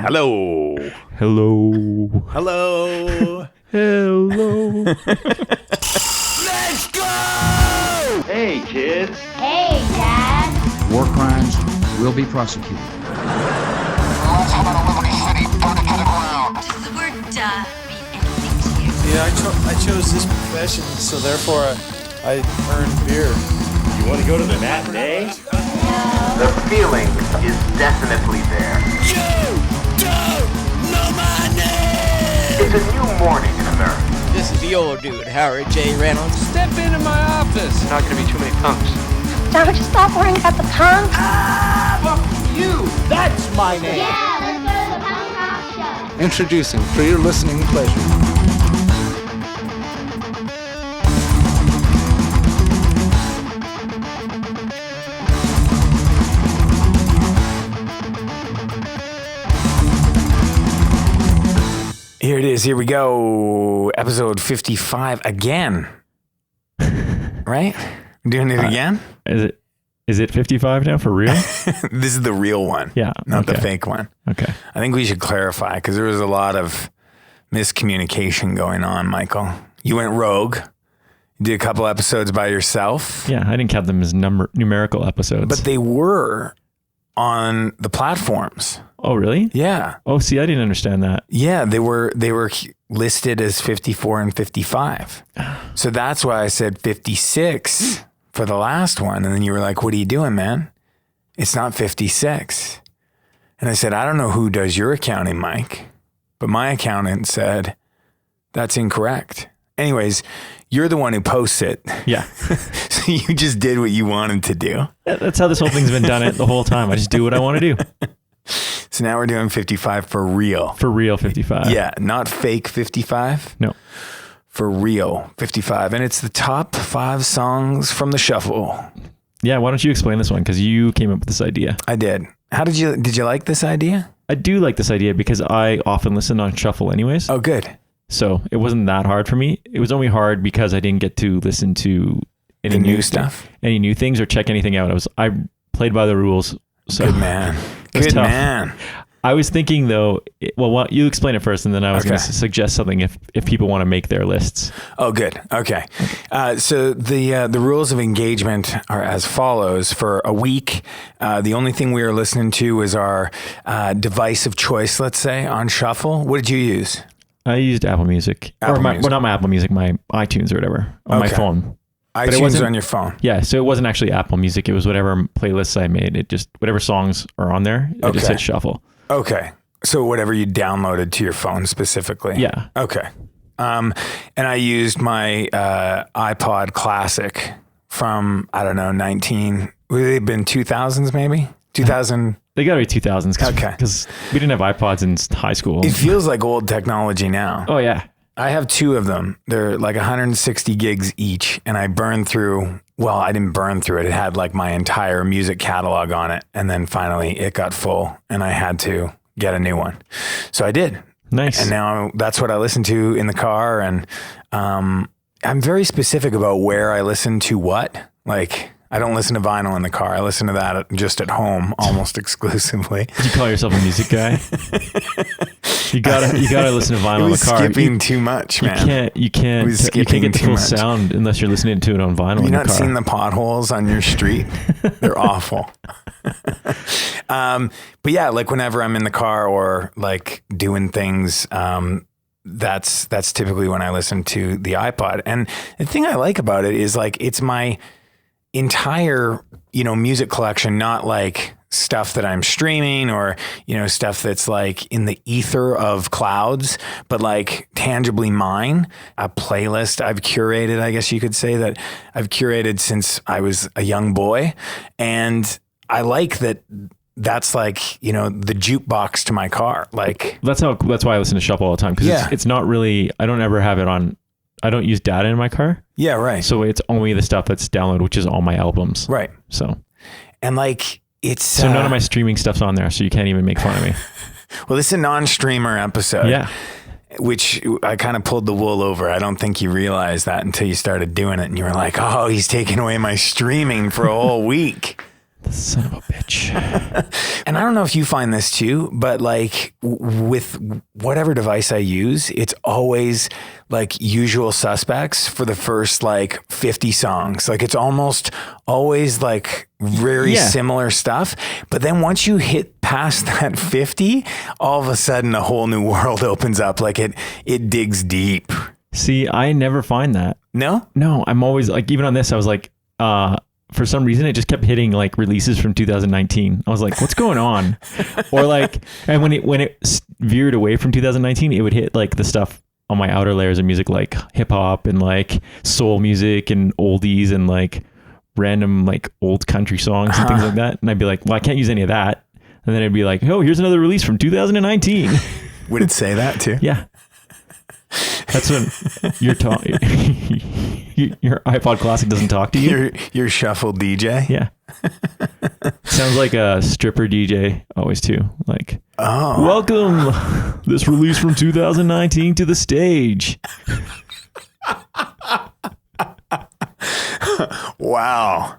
Hello. Hello. Hello. Hello. Let's go! Hey, kids. Hey, Dad. War crimes will be prosecuted. Let's have a Liberty City, burn it to the ground. Does the word mean anything to you? Yeah, I chose this profession, so therefore I earned beer. You want to go to the matinee? The feeling is definitely there. You don't know my name! It's a new morning in America. This is the old dude, Howard J. Reynolds. Step into my office. Not going to be too many punks. Don't you stop worrying about the punk? You, that's my name. Yeah, let's go to the punk rock show. Introducing, for your listening pleasure, Here it is. Here we go. Episode 55 again. Right? Doing it again? Is it 55 now for real? This is the real one. Yeah. Not the okay. fake one. Okay. I think we should clarify because there was a lot of miscommunication going on, Michael. You went rogue. You did a couple episodes by yourself. Yeah, I didn't count them as numerical episodes. But they were on the platforms. Oh, really? Yeah. Oh, see, I didn't understand that. Yeah, they were listed as 54 and 55. So that's why I said 56 for the last one. And then you were like, what are you doing, man? It's not 56. And I said, I don't know who does your accounting, Mike, but my accountant said, that's incorrect. Anyways, you're the one who posts it. Yeah. So you just did what you wanted to do. That's how this whole thing's been done the whole time. I just do what I want to do. So now we're doing 55 for real. For real 55. Yeah, not fake 55. No. For real 55. And it's the top 5 songs from the shuffle. Yeah, why don't you explain this one? Because you came up with this idea. I did. Did you like this idea? I do like this idea because I often listen on shuffle anyways. Oh, good. So it wasn't that hard for me. It was only hard because I didn't get to listen to any new stuff, any new things or check anything out. I played by the rules. So good man. Good Good tough. man. I was thinking though, you explain it first and then I was going to suggest something if people want to make their lists. Oh, good. Okay. So the rules of engagement are as follows. For a week, the only thing we are listening to is our device of choice, let's say, on shuffle. What did you use? I used Apple Music. Well, not my Apple Music, my iTunes or whatever on my phone. iTunes on your phone. Yeah, so it wasn't actually Apple Music. It was whatever playlists I made. It just, whatever songs are on there, it just hit shuffle. Okay. So whatever you downloaded to your phone specifically. Yeah. Okay. And I used my iPod Classic from, I don't know, would it have been 2000s maybe? 2000. They gotta be 2000s. Okay. Because we didn't have iPods in high school. It feels like old technology now. Oh, yeah. I have 2 of them. They're like 160 gigs each. And I burned through, well, I didn't burn through it. It had like my entire music catalog on it. And then finally it got full and I had to get a new one. So I did. Nice. And now that's what I listen to in the car. And I'm very specific about where I listen to what. Like, I don't listen to vinyl in the car. I listen to that just at home almost exclusively. You call yourself a music guy? You gotta listen to vinyl in the car. Skipping too much, man. You can't get the full sound unless you're listening to it on vinyl. Have you in the not car. seen the potholes on your street? They're awful. But yeah, like whenever I'm in the car or like doing things, that's typically when I listen to the iPod. And the thing I like about it is like it's my entire, music collection, not like stuff that I'm streaming or, stuff that's like in the ether of clouds, but like tangibly mine, a playlist I've curated, I guess you could say that I've curated since I was a young boy. And I like that. That's like, the jukebox to my car. Like that's why I listen to shuffle all the time. Cause it's not really, I don't ever have it on. I don't use data in my car. Yeah, right. So it's only the stuff that's downloaded, which is all my albums. Right. So, and like it's so none of my streaming stuff's on there, so you can't even make fun of me. Well, this is a non-streamer episode. Yeah. Which I kind of pulled the wool over. I don't think you realized that until you started doing it, and you were like, "Oh, he's taking away my streaming for a whole week." Son of a bitch. And I don't know if you find this too, but like with whatever device I use, it's always like Usual Suspects for the first like 50 songs. Like it's almost always like very similar stuff. But then once you hit past that 50, all of a sudden a whole new world opens up. Like it digs deep. See, I never find that. No? No, I'm always like, even on this, I was like, for some reason, it just kept hitting like releases from 2019. I was like, what's going on? Or like, and when it veered away from 2019, it would hit like the stuff on my outer layers of music, like hip hop and like soul music and oldies and like random like old country songs and things like that. And I'd be like, well, I can't use any of that. And then it'd be like, oh, here's another release from 2019. Would it say that too? Yeah. That's when your iPod Classic doesn't talk to you. Your shuffle DJ. Yeah. Sounds like a stripper DJ always too. Like, welcome this release from 2019 to the stage. Wow.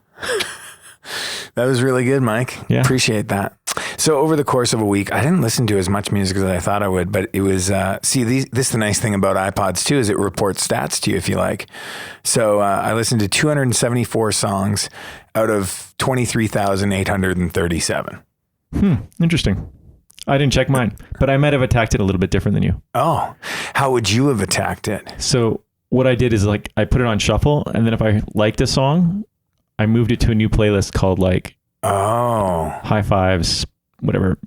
That was really good, Mike. Yeah. Appreciate that. So over the course of a week, I didn't listen to as much music as I thought I would, but it was, this is the nice thing about iPods too, is it reports stats to you if you like. So I listened to 274 songs out of 23,837. Interesting. I didn't check mine, but I might have attacked it a little bit different than you. Oh, how would you have attacked it? So what I did is like, I put it on shuffle, and then if I liked a song, I moved it to a new playlist called like, High Fives, whatever,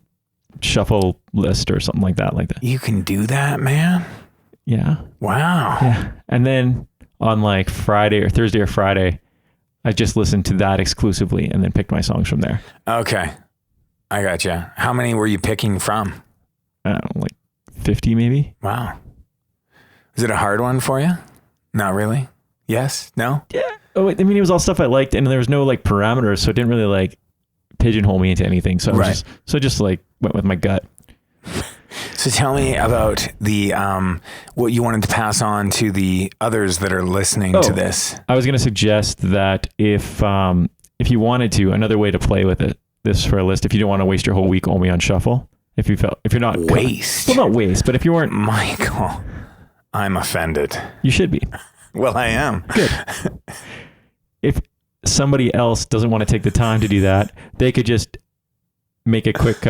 shuffle list or something like that. You can do that, man? Yeah. Wow. Yeah. And then on like Friday or Thursday or Friday, I just listened to that exclusively and then picked my songs from there. Okay. I gotcha. How many were you picking from? I don't know, like 50 maybe. Wow. Is it a hard one for you? Not really? Yes? No? Yeah. Oh, I mean, it was all stuff I liked, and there was no like parameters, so it didn't really like pigeonhole me into anything. So I just like went with my gut. So tell me about the what you wanted to pass on to the others that are listening to this. I was going to suggest that if you wanted to, another way to play with this for a list, if you don't want to waste your whole week only on shuffle, if you're not waste, not waste, but if you weren't, Michael, I'm offended. You should be. Well, I am. Good. If somebody else doesn't want to take the time to do that, they could just make a quick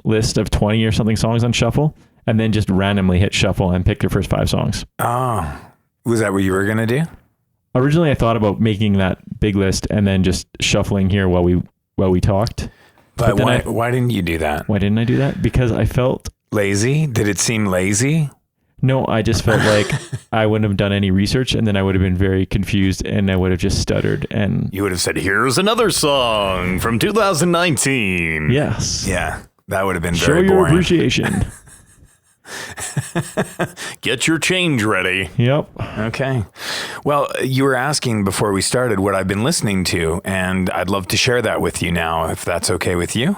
list of 20 or something songs on shuffle, and then just randomly hit shuffle and pick your first 5 songs. Oh, was that what you were going to do? Originally, I thought about making that big list and then just shuffling here while we talked. But why didn't you do that? Why didn't I do that? Because I felt lazy. Did it seem lazy? No, I just felt like I wouldn't have done any research, and then I would have been very confused, and I would have just stuttered. And you would have said, "Here's another song from 2019." Yes. Yeah, that would have been very boring. Show your appreciation. Get your change ready. Yep. Okay. Well, you were asking before we started what I've been listening to, and I'd love to share that with you now, if that's okay with you.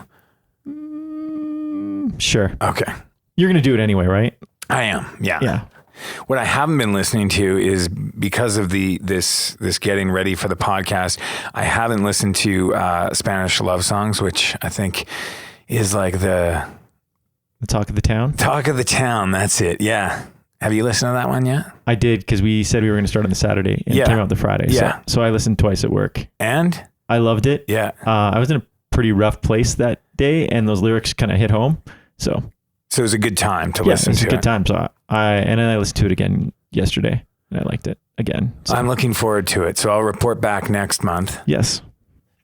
Sure. Okay. You're going to do it anyway, right? I am. Yeah. Yeah. What I haven't been listening to is because of this getting ready for the podcast. I haven't listened to Spanish love songs, which I think is like the talk of the town. Talk of the town. That's it. Yeah. Have you listened to that one yet? I did, because we said we were going to start on the Saturday, and it came out the Friday. Yeah. So I listened twice at work, and I loved it. Yeah. I was in a pretty rough place that day, and those lyrics kind of hit home. So it was a good time to listen to it. It was a good time. So and then I listened to it again yesterday, and I liked it again. So. I'm looking forward to it. So I'll report back next month. Yes.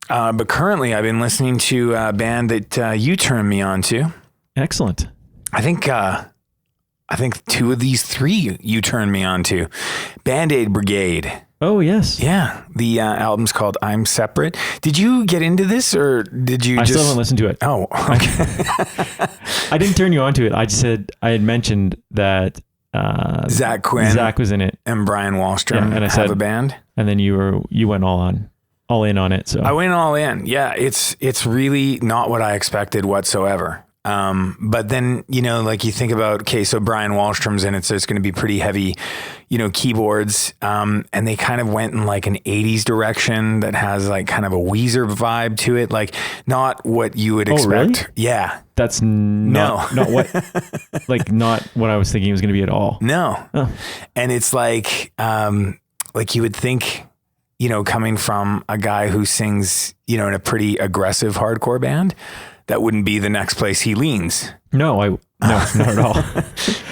But currently I've been listening to a band that you turned me on to. Excellent. I think 2 of these 3 you turned me on to. Band-Aid Brigade. Oh, yes. Yeah. The album's called I'm Separate. Did you get into this, or did you I still haven't listened to it. Oh, okay. I didn't turn you on to it. I just said I had mentioned that Zach Quinn. Zach was in it. And Brian Wallstrom and I said, a band. And then you went all in on it. So I went all in. Yeah. It's really not what I expected whatsoever. But then, like you think about, okay, so Brian Wallstrom's in it, so it's going to be pretty heavy, keyboards. And they kind of went in like an 80s direction that has like kind of a Weezer vibe to it. Like not what you would expect. Really? Yeah. That's not what, not what I was thinking it was going to be at all. No. Oh. And it's like you would think, coming from a guy who sings, in a pretty aggressive hardcore band, that wouldn't be the next place he leans. No, not at all.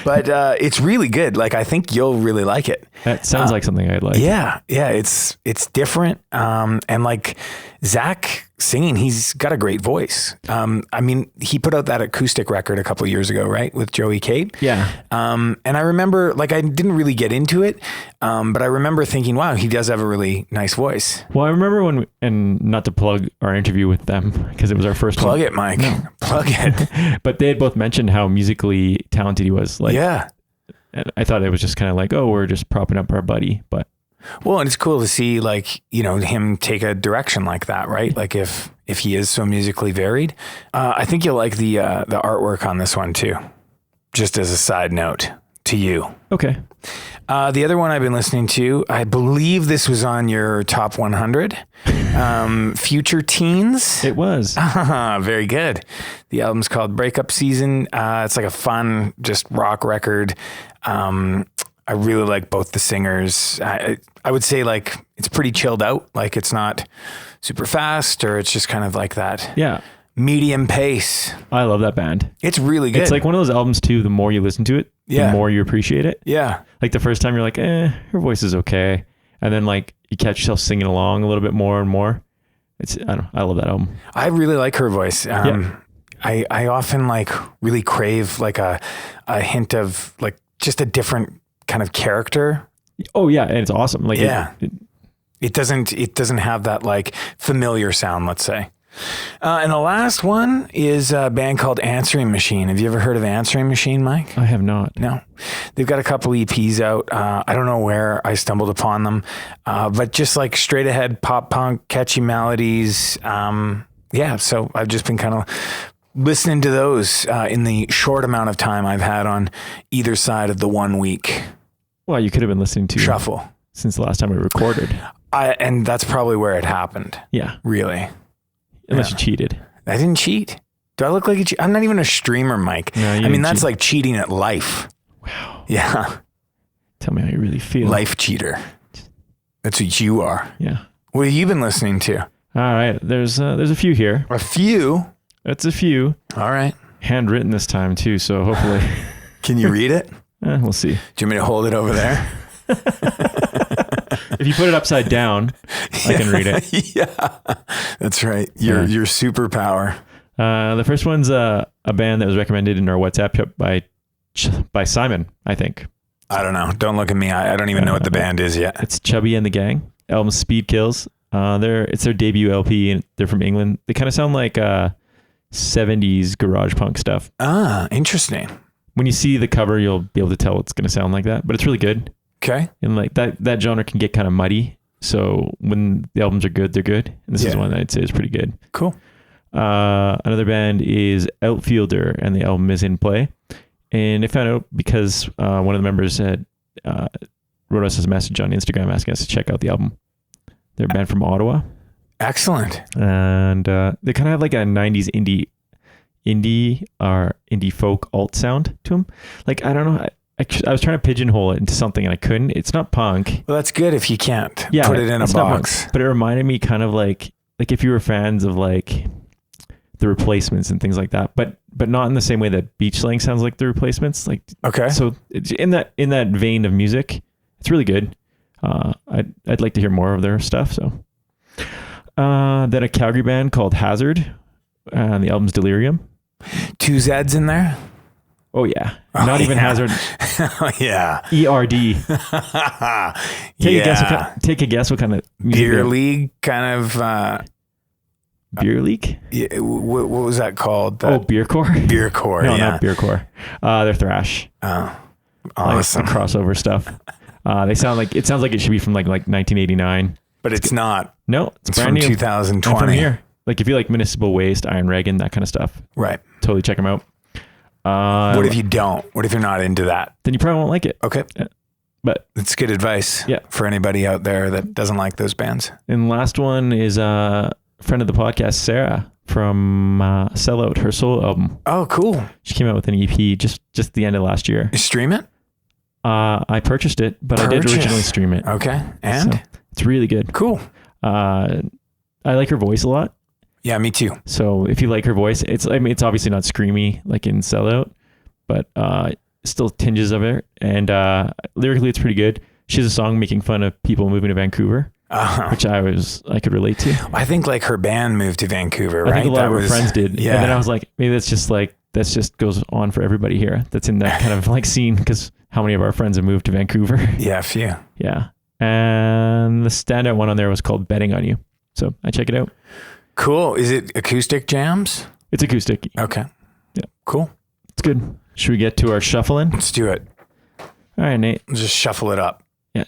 But it's really good. Like, I think you'll really like it. That sounds like something I'd like. Yeah. It's different. And like Zach singing, he's got a great voice. I mean, he put out that acoustic record a couple of years ago, right? With Joey Cape. Yeah. And I remember, like, I didn't really get into it. But I remember thinking, wow, he does have a really nice voice. Well, I remember and not to plug our interview with them because it was our first Plug one. it, Mike. No. Plug it. But they had both mentioned how musically talented he was. Like, yeah. And I thought it was just kind of like, oh, we're just propping up our buddy. But well, and it's cool to see like, him take a direction like that, right? Like if he is so musically varied. I think you'll like the artwork on this one too. Just as a side note to you. Okay. The other one I've been listening to, I believe this was on your top 100, Future Teens. It was. Very good. The album's called Breakup Season. It's like a fun, just rock record. I really like both the singers. I would say like it's pretty chilled out. Like it's not super fast or it's just kind of like that. Yeah. Medium pace. I love that band. It's really good. It's like one of those albums too, the more you listen to it, the more you appreciate it. Yeah. Like the first time you're like, her voice is okay. And then like you catch yourself singing along a little bit more and more. I love that album. I really like her voice. I often like really crave like a hint of like just a different kind of character. Oh yeah. And it's awesome. Like, it doesn't have that like familiar sound, let's say. And the last one is a band called Answering Machine. Have you ever heard of Answering Machine, Mike? I have not. No. They've got a couple EPs out. I don't know where I stumbled upon them, but just like straight ahead pop punk, catchy melodies. So I've just been kind of listening to those in the short amount of time I've had on either side of the 1 week. Well, you could have been listening to shuffle since the last time we recorded. And that's probably where it happened. Yeah. Really. Unless you cheated. I didn't cheat. Do I look like a cheat? I'm not even a streamer, Mike. No, I mean, that's like cheating at life. Wow. Yeah. Tell me how you really feel. Life cheater. That's what you are. Yeah. What have you been listening to? All right. There's a few here. A few? It's a few. All right. Handwritten this time too, so hopefully. Can you read it? We'll see. Do you want me to hold it over there? If you put it upside down, I can read it. Yeah, that's right. Your superpower. The first one's a band that was recommended in our WhatsApp chat by Simon, I think. I don't know. Don't look at me. I don't even know what the band is yet. It's Chubby and the Gang. Album Speed Kills. It's their debut LP, and they're from England. They kind of sound like 70s garage punk stuff. Ah, interesting. When you see the cover, you'll be able to tell it's going to sound like that, but it's really good. Okay. And like that genre can get kind of muddy. So when the albums are good, they're good. And this is one that I'd say is pretty good. Cool. Another band is Outfielder, and the album is In Play. And I found out because one of the members had wrote us a message on Instagram asking us to check out the album. They're a band from Ottawa. Excellent. And they kind of have like a 90s indie or indie folk alt sound to them. Like, I don't know. I was trying to pigeonhole it into something and I couldn't. It's not punk. Well, that's good if you can't put it in a box. But it reminded me kind of like if you were fans of like the Replacements and things like that, but not in the same way that Beach Slang sounds like the Replacements. Like, okay. So it's in that vein of music, it's really good. I'd like to hear more of their stuff. So, then a Calgary band called Hazard, and the album's Delirium. 2 Z's in there. Oh yeah. Not even Hazard. Oh yeah. ERD. Take a guess what kind of music Beer League kind of Beer League? Yeah, what was that called? Beercore? Beercore. No, not Beercore. They're thrash. Oh. Awesome. Like crossover stuff. It sounds like it should be from like 1989. But it's not. No, it's brand from new. 2020. I'm from here. like if you like Municipal Waste, Iron Reagan, that kind of stuff, Right. totally check them out. What if you don't? What if you're not into that? Then you probably won't like it. Okay. Yeah. But That's good advice for anybody out there that doesn't like those bands. and last one is a friend of the podcast, Sarah from Sellout, her solo album. Oh, cool. She came out with an EP just the end of last year. You stream it? I purchased it, but I did originally stream it. Okay. And? So it's really good. Cool. I like her voice a lot. Yeah, me too. So if you like her voice, it's obviously not screamy like in Sellout, but still tinges of it. And lyrically, it's pretty good. She has a song making fun of people moving to Vancouver, which I could relate to. I think like her band moved to Vancouver, right? I think a lot of her friends did. Yeah. And then I was like, maybe that's just goes on for everybody here that's in that kind of like scene, because how many of our friends have moved to Vancouver? Yeah, a few. Yeah. And the standout one on there was called Betting on You. So I check it out. Cool. Is it acoustic jams? It's acoustic. Okay. Yeah. Cool. It's good. Should we get to our shuffling? Let's do it. All right, Nate. Just shuffle it up. Yeah.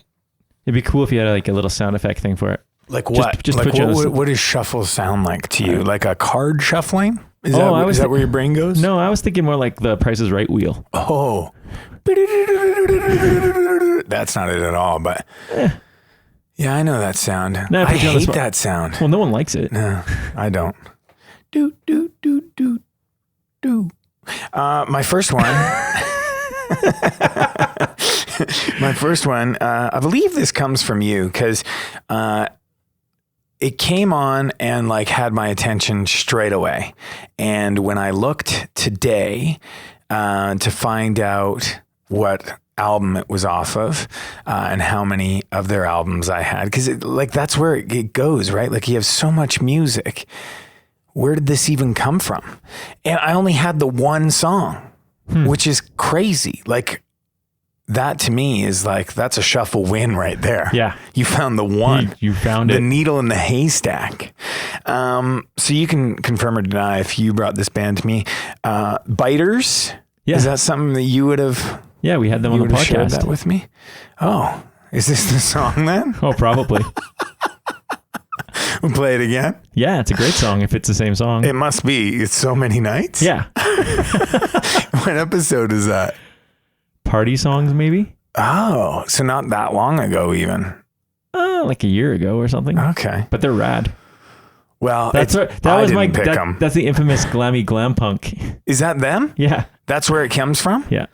It'd be cool if you had like a little sound effect thing for it. Like what? Just like put you on what does shuffle sound like to you? Like a card shuffling? Is Oh, that where your brain goes? No, I was thinking more like the Price is Right wheel. Oh. That's not it at all, but yeah, I know that sound. No, I put you on the hate spot. that sound. Well, no one likes it. No, I don't. Do, do, do, do, do. My first one. My first one, I believe this comes from you because it came on and like had my attention straight away. And when I looked today to find out what album it was off of and how many of their albums I had, because like that's where it goes, right? Like you have so much music. Where did this even come from? And I only had the one song, which is crazy. Like that to me is like, that's a shuffle win right there. Yeah. You found the one. You found the it. needle in the haystack. So you can confirm or deny if you brought this band to me. Biters. Yeah. Is that something that you would have? Yeah, we had them on You the would have shared podcast. that with me? Oh, is this the song then? Oh, probably. We'll play it again. Yeah, it's a great song if it's the same song. It must be. It's so many nights. Yeah. What episode is that? Party songs, maybe? Oh, so not that long ago even. Like a year ago or something. Okay. But they're rad. Well, That's I didn't pick them. that's the infamous glammy glam punk. Is that them? Yeah. That's where it comes from? Yeah.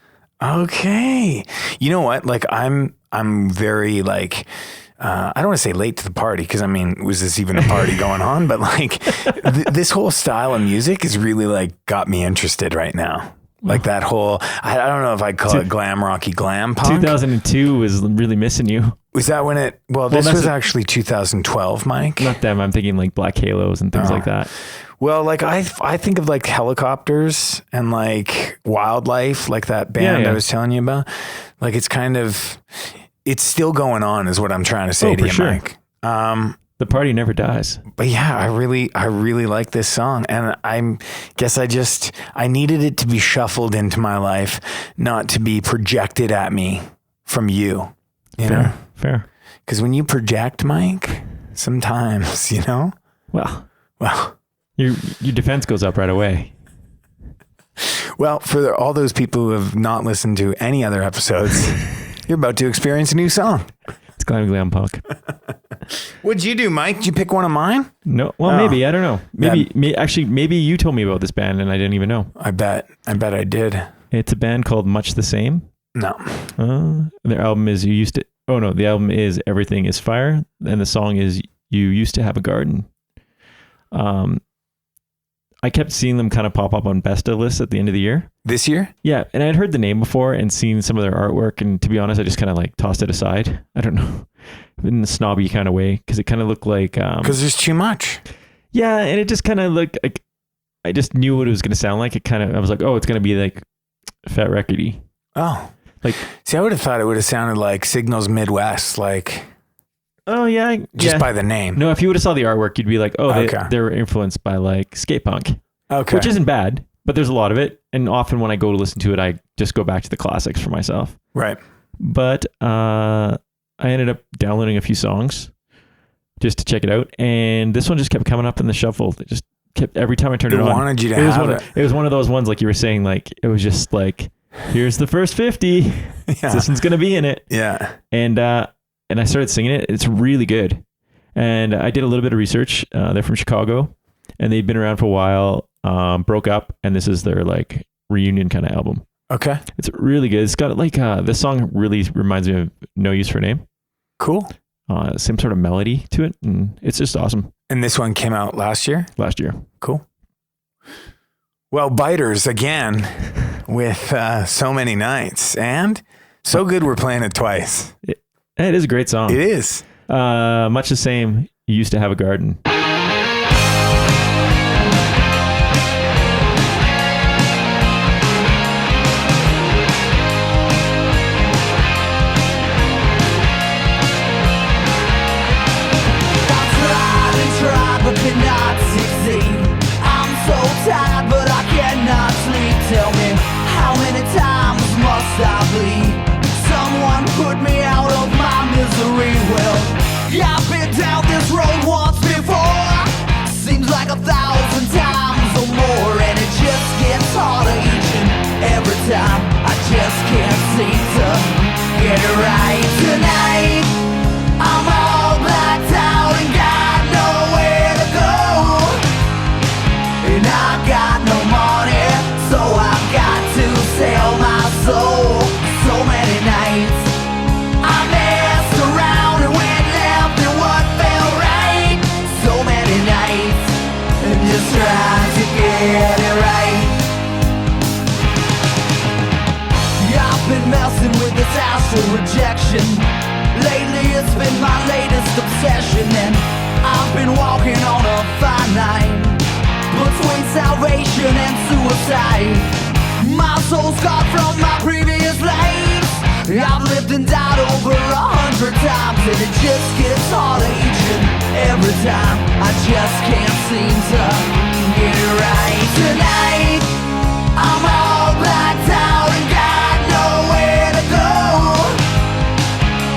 Okay. You know what? Like I'm very like, I don't want to say late to the party because I mean, was this even a party going on? But like this whole style of music is really like got me interested right now. Like that whole, I don't know if I'd call it glam rocky glam punk. 2002 was really missing you. Was that when it, this was actually 2012, Mike. Not them. I'm thinking like Black Halos and things like that. Well, like I think of like Helicopters and like Wildlife, like that band I was telling you about. Like it's kind of, it's still going on is what I'm trying to say to you, sure. Mike. The party never dies. But yeah, I really like this song. And I needed it to be shuffled into my life, not to be projected at me from you. You know? Fair. Because when you project, Mike, sometimes, you know? Well, your defense goes up right away. Well, for all those people who have not listened to any other episodes, you're about to experience a new song. It's glam punk. What'd you do, Mike? Did you pick one of mine? No. Well, maybe. I don't know. Maybe you told me about this band and I didn't even know. I bet I did. It's a band called Much the Same. No. Their album is the album is Everything is Fire. And the song is You Used to Have a Garden. I kept seeing them kind of pop up on Besta lists at the end of the year. This year? Yeah. And I'd heard the name before and seen some of their artwork. And to be honest, I just kind of like tossed it aside. I don't know. In the snobby kind of way. Because it kind of looked like... Because there's too much. Yeah. And it just kind of looked like... I just knew what it was going to sound like. I was like, oh, it's going to be like Fat Recordy. Oh. Like... See, I would have thought it would have sounded like Signals Midwest, like... Oh, yeah. Just by the name. No, if you would have saw the artwork, you'd be like, oh, they were influenced by like skate punk. Okay. Which isn't bad, but there's a lot of it. And often when I go to listen to it, I just go back to the classics for myself. Right. But I ended up downloading a few songs. just to check it out. And this one just kept coming up in the shuffle. It just kept, every time I turned it on. It wanted you to it was have one it. It was one of those ones, like you were saying, like, it was just like, here's the first 50. Yeah. This one's going to be in it. Yeah. And I started singing it. It's really good. And I did a little bit of research. They're from Chicago and they've been around for a while, broke up, and this is their like reunion kind of album. Okay. It's really good. It's got like, this song really reminds me of No Use for a Name. Cool. Same sort of melody to it. And it's just awesome. And this one came out last year? Last year. Cool. Well, Biters again with So Many Nights. And so good we're playing it twice. It is a great song. It is. Much the same. You used to have a garden. But cannot succeed. I'm so tired, but I cannot sleep. Tell me, how many times must I bleed? Someone put me out of my misery. Well, I've been down this road once before. Seems like 1,000 times or more, and it just gets harder each and every time. I just can't seem to get it right tonight. I'm all blacked out and got nowhere to go. And I got no money, so I've got to sell my soul. So many nights I messed around and went left in what felt right. So many nights and just trying to get it right. I've been messing with this astral rejection. Lately it's been my latest obsession, and I've been walking on a fine line between salvation and suicide. My soul's scarred from my previous lives. I've lived and died over 100 times, and it just gets harder each and every time. I just can't seem to get it right tonight. I'm all blacked out and got nowhere to go.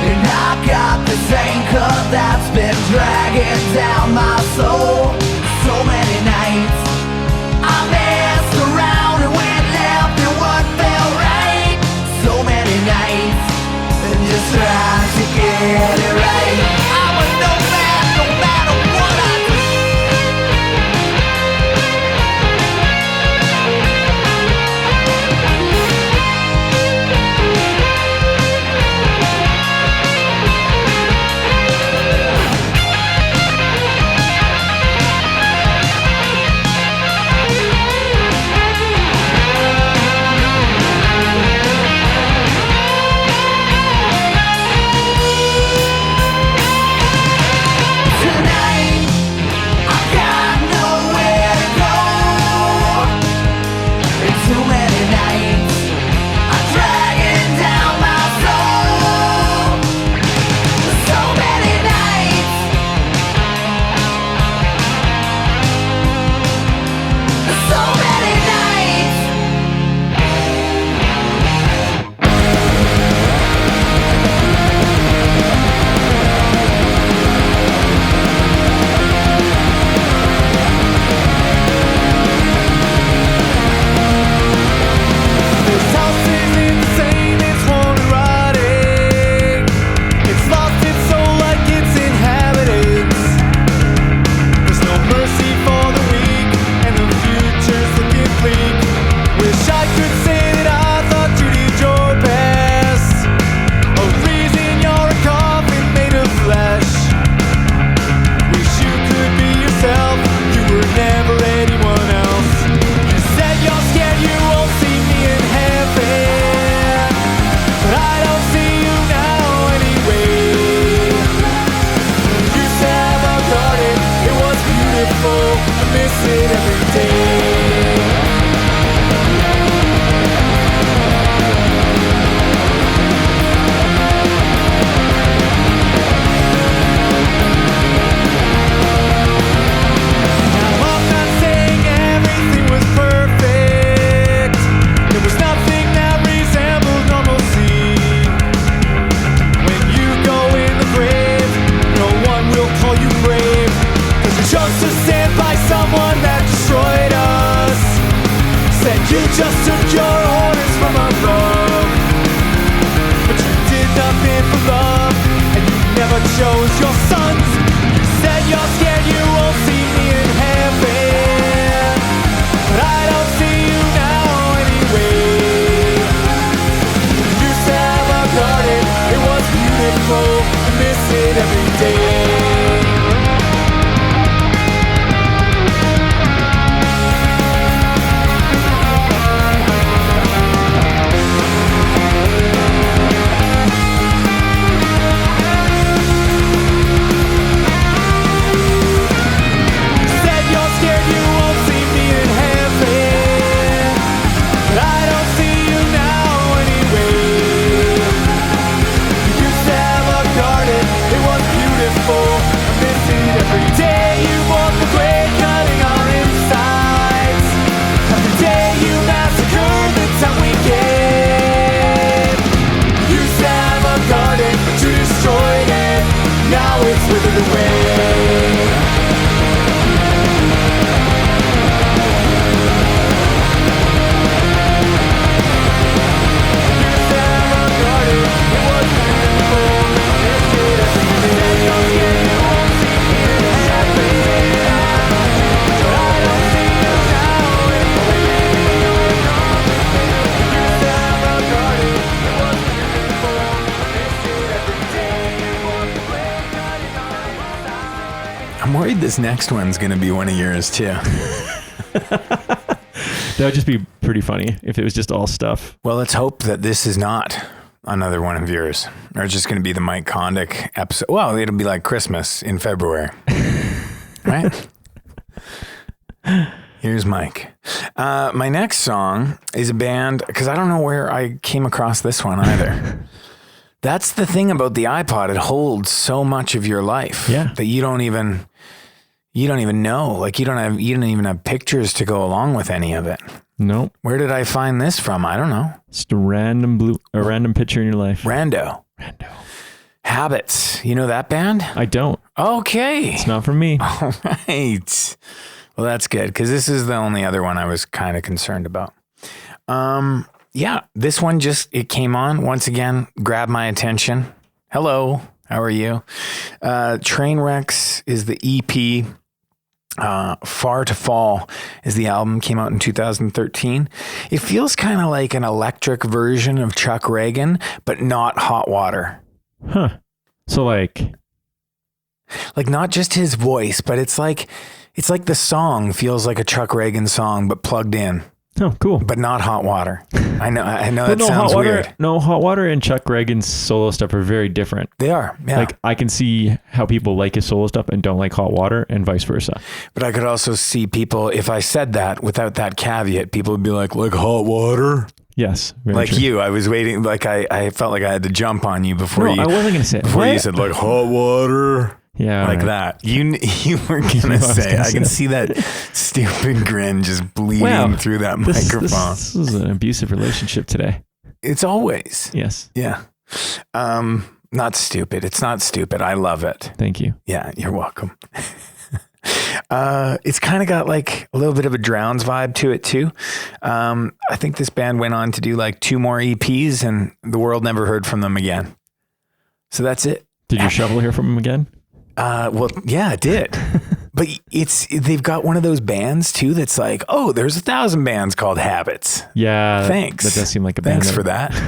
And I've got this anchor that's been dragging down my soul. So many nights I messed around and went left in what felt right. So many nights and just trying to get it right. I'm a nomad no matter what I do. this next one's going to be one of yours too. That would just be pretty funny if it was just all stuff. Well, let's hope that this is not another one of yours. Or it's just going to be the Mike Condick episode. Well, it'll be like Christmas in February. Right? Here's Mike. My next song is a band, because I don't know where I came across this one either. That's the thing about the iPod. It holds so much of your life that you don't even know. Like you don't even have pictures to go along with any of it. Nope. Where did I find this from? I don't know. Just a random picture in your life. Rando. Habits. You know that band? I don't. Okay. It's not for me. All right. Well, that's good, because this is the only other one I was kind of concerned about. Yeah, this one it came on once again, grabbed my attention. Hello, how are you? Trainwrecks is the EP. Far to Fall is the album, came out in 2013. It feels kind of like an electric version of Chuck Reagan, but not Hot Water. Huh. So like not just his voice, but it's like the song feels like a Chuck Reagan song, but plugged in. Oh, cool. But not Hot Water. I know well, that sounds weird. No, Hot Water and Chuck Reagan's solo stuff are very different. They are, yeah. Like I can see how people like his solo stuff and don't like Hot Water, and vice versa. But I could also see people, if I said that without that caveat, people would be like Hot Water? Yes. Like true. you, I was waiting, like I felt like I had to jump on you before I wasn't going to say it. Before you said Hot Water. Yeah. Like that. You were going to say, I can see that stupid grin just bleeding through that microphone. This is an abusive relationship today. It's always. Yes. Yeah. Not stupid. It's not stupid. I love it. Thank you. Yeah, you're welcome. It's kind of got like a little bit of a Drowns vibe to it too. I think this band went on to do like 2 more EPs and the world never heard from them again. So that's it. Did your shovel hear from them again? Well, yeah, it did. But they've got one of those bands too that's like, oh, there's 1,000 bands called Habits. Yeah. Thanks. That does seem like a band. Thanks for that.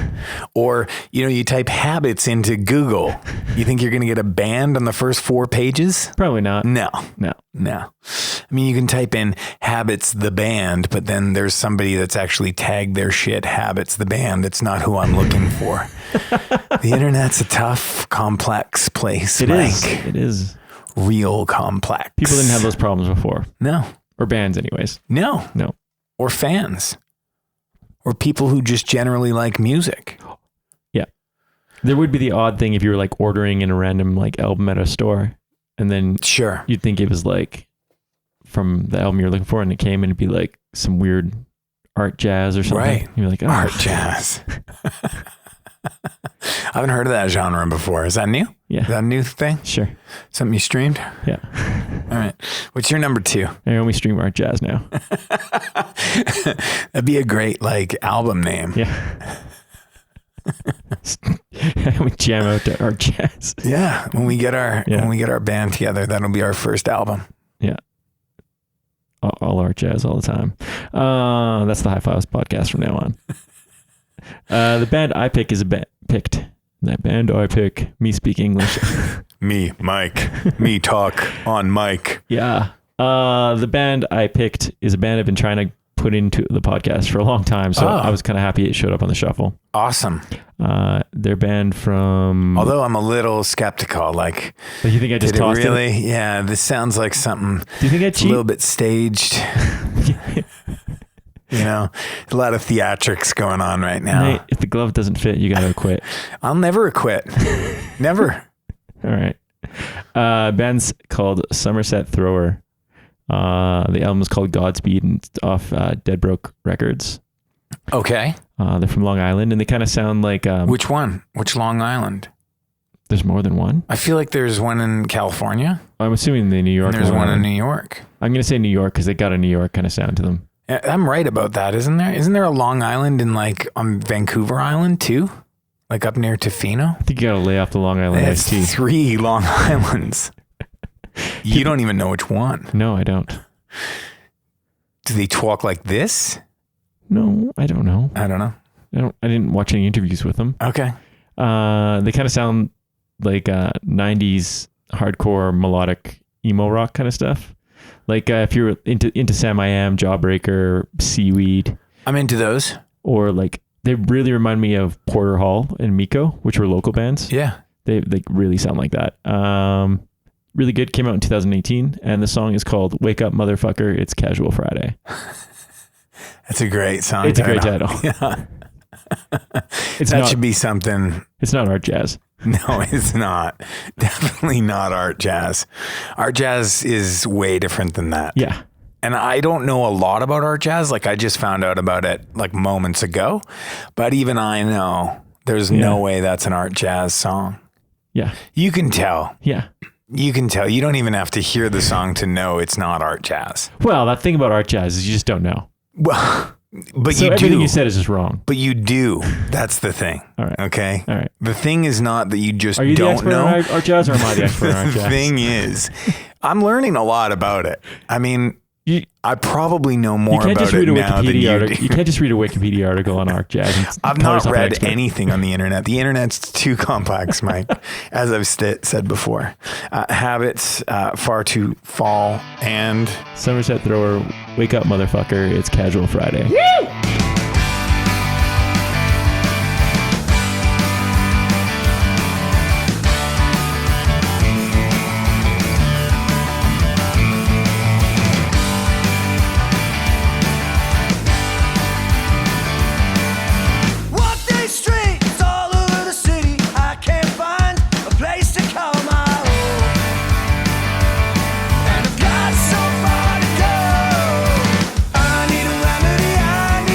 Or, you type Habits into Google. You think you're going to get a band on the first 4 pages? Probably not. No. I mean, you can type in Habits the band, but then there's somebody that's actually tagged their shit Habits the band. That's not who I'm looking for. The internet's a tough, complex place, Mike. It is. Real complex. People didn't have those problems before. No. Or bands anyways. No. Or fans. Or people who just generally like music. Yeah. There would be the odd thing if you were like ordering in a random like album at a store, and then sure you'd think it was like from the album you're looking for, and it came and it'd be like some weird art jazz or something. Right. You're like, oh. Art jazz. I haven't heard of that genre before. Is that new? Yeah. Is that a new thing? Sure. Something you streamed? Yeah. All right. What's your number 2? I only stream art jazz now. That'd be a great album name. Yeah. We jam out to art jazz. Yeah. When we get our band together, that'll be our first album. Yeah. All art jazz all the time. That's the High Files podcast from now on. The band I pick is picked. That band I pick, me speak English. Me, Mike. Me talk on Mike. Yeah. The band I picked is a band I've been trying to put into the podcast for a long time. So I was kind of happy it showed up on the shuffle. Awesome. Their band from... Although I'm a little skeptical. But you think I just tossed it? Really? Yeah. This sounds like something Do you think I cheat? A little bit staged. A lot of theatrics going on right now. Nate, if the glove doesn't fit, you gotta quit. I'll never quit. Never. All right. Band's called Somerset Thrower. The album is called Godspeed and it's off Dead Broke Records. Okay. They're from Long Island and they kind of sound like... Which one? Which Long Island? There's more than one? I feel like there's one in California. I'm assuming the New York and there's one in New York. I'm going to say New York because they got a New York kind of sound to them. I'm right about that, isn't there? Isn't there a Long Island in on Vancouver Island too? Like up near Tofino? I think you got to lay off the Long Island iced tea. 3 Long Islands. You don't even know which one. No, I don't. Do they talk like this? No, I don't know. I don't know. I didn't watch any interviews with them. Okay. They kind of sound like 90s hardcore melodic emo rock kind of stuff. Like if you're into Sam I Am, Jawbreaker, Seaweed. I'm into those. Or like they really remind me of Porter Hall and Miko, which were local bands. Yeah. They really sound like that. Really good. Came out in 2018, and the song is called "Wake Up, Motherfucker, It's Casual Friday." That's a great song. It's a great title. Yeah. That should be something. It's not art jazz. No, it's not. Definitely not art jazz. Art jazz is way different than that. Yeah. And I don't know a lot about art jazz. Like I just found out about it like moments ago. But even I know there's no way that's an art jazz song. Yeah. You can tell. Yeah. You can tell. You don't even have to hear the song to know it's not art jazz. Well, that thing about art jazz is you just don't know. Well, but so you everything do. you said is just wrong. But you do. That's the thing. All right. Okay. All right. The thing is not that you just Are you don't the expert know. on art jazz, or am I the expert on art jazz? The thing is, I'm learning a lot about it. I mean, I probably know more about it now than you do. You can't just read a Wikipedia article on art jazz. I've not read anything on the internet. The internet's too complex, Mike, as I've said before. Habits, far too fall, and Somerset Thrower, Wake Up, Motherfucker, It's Casual Friday. I need a remedy, I need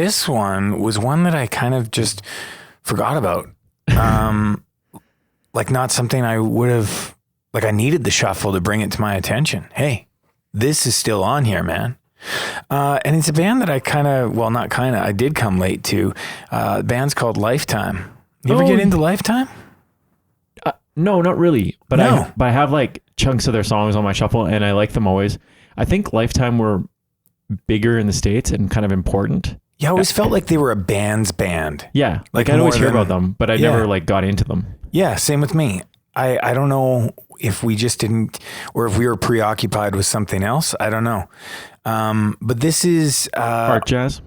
this one was one that I kind of just forgot about. Like not something I would have, like I needed the shuffle to bring it to my attention. Hey, this is still on here, man. And it's a band that I I did come late to. The band's called Lifetime. You ever get into Lifetime? No, not really. But No. I have like chunks of their songs on my shuffle, and I like them always. I think Lifetime were bigger in the States and kind of important. Yeah, I always felt like they were a band's band. Yeah, Like I'd always more hear than- about them, but I Yeah. never like got into them. Yeah, same with me. I don't know if we just didn't, or if we were preoccupied with something else. I don't know. But this is Art jazz.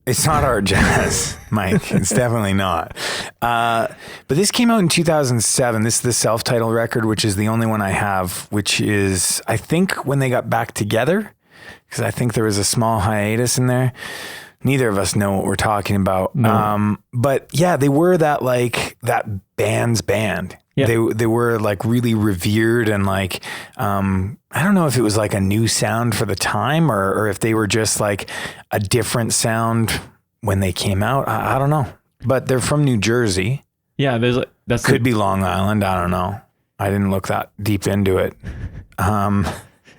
It's not art jazz, Mike. It's definitely not. But this came out in 2007. This is the self-titled record, which is the only one I have, which is, I think, when they got back together, because I think there was a small hiatus in there. Neither of us know what we're talking about. No. But yeah, they were that band's band. Yeah. They were like really revered and like, I don't know if it was like a new sound for the time or if they were just like a different sound when they came out. I don't know, but they're from New Jersey. Yeah, that's Could be Long Island. I don't know. I didn't look that deep into it.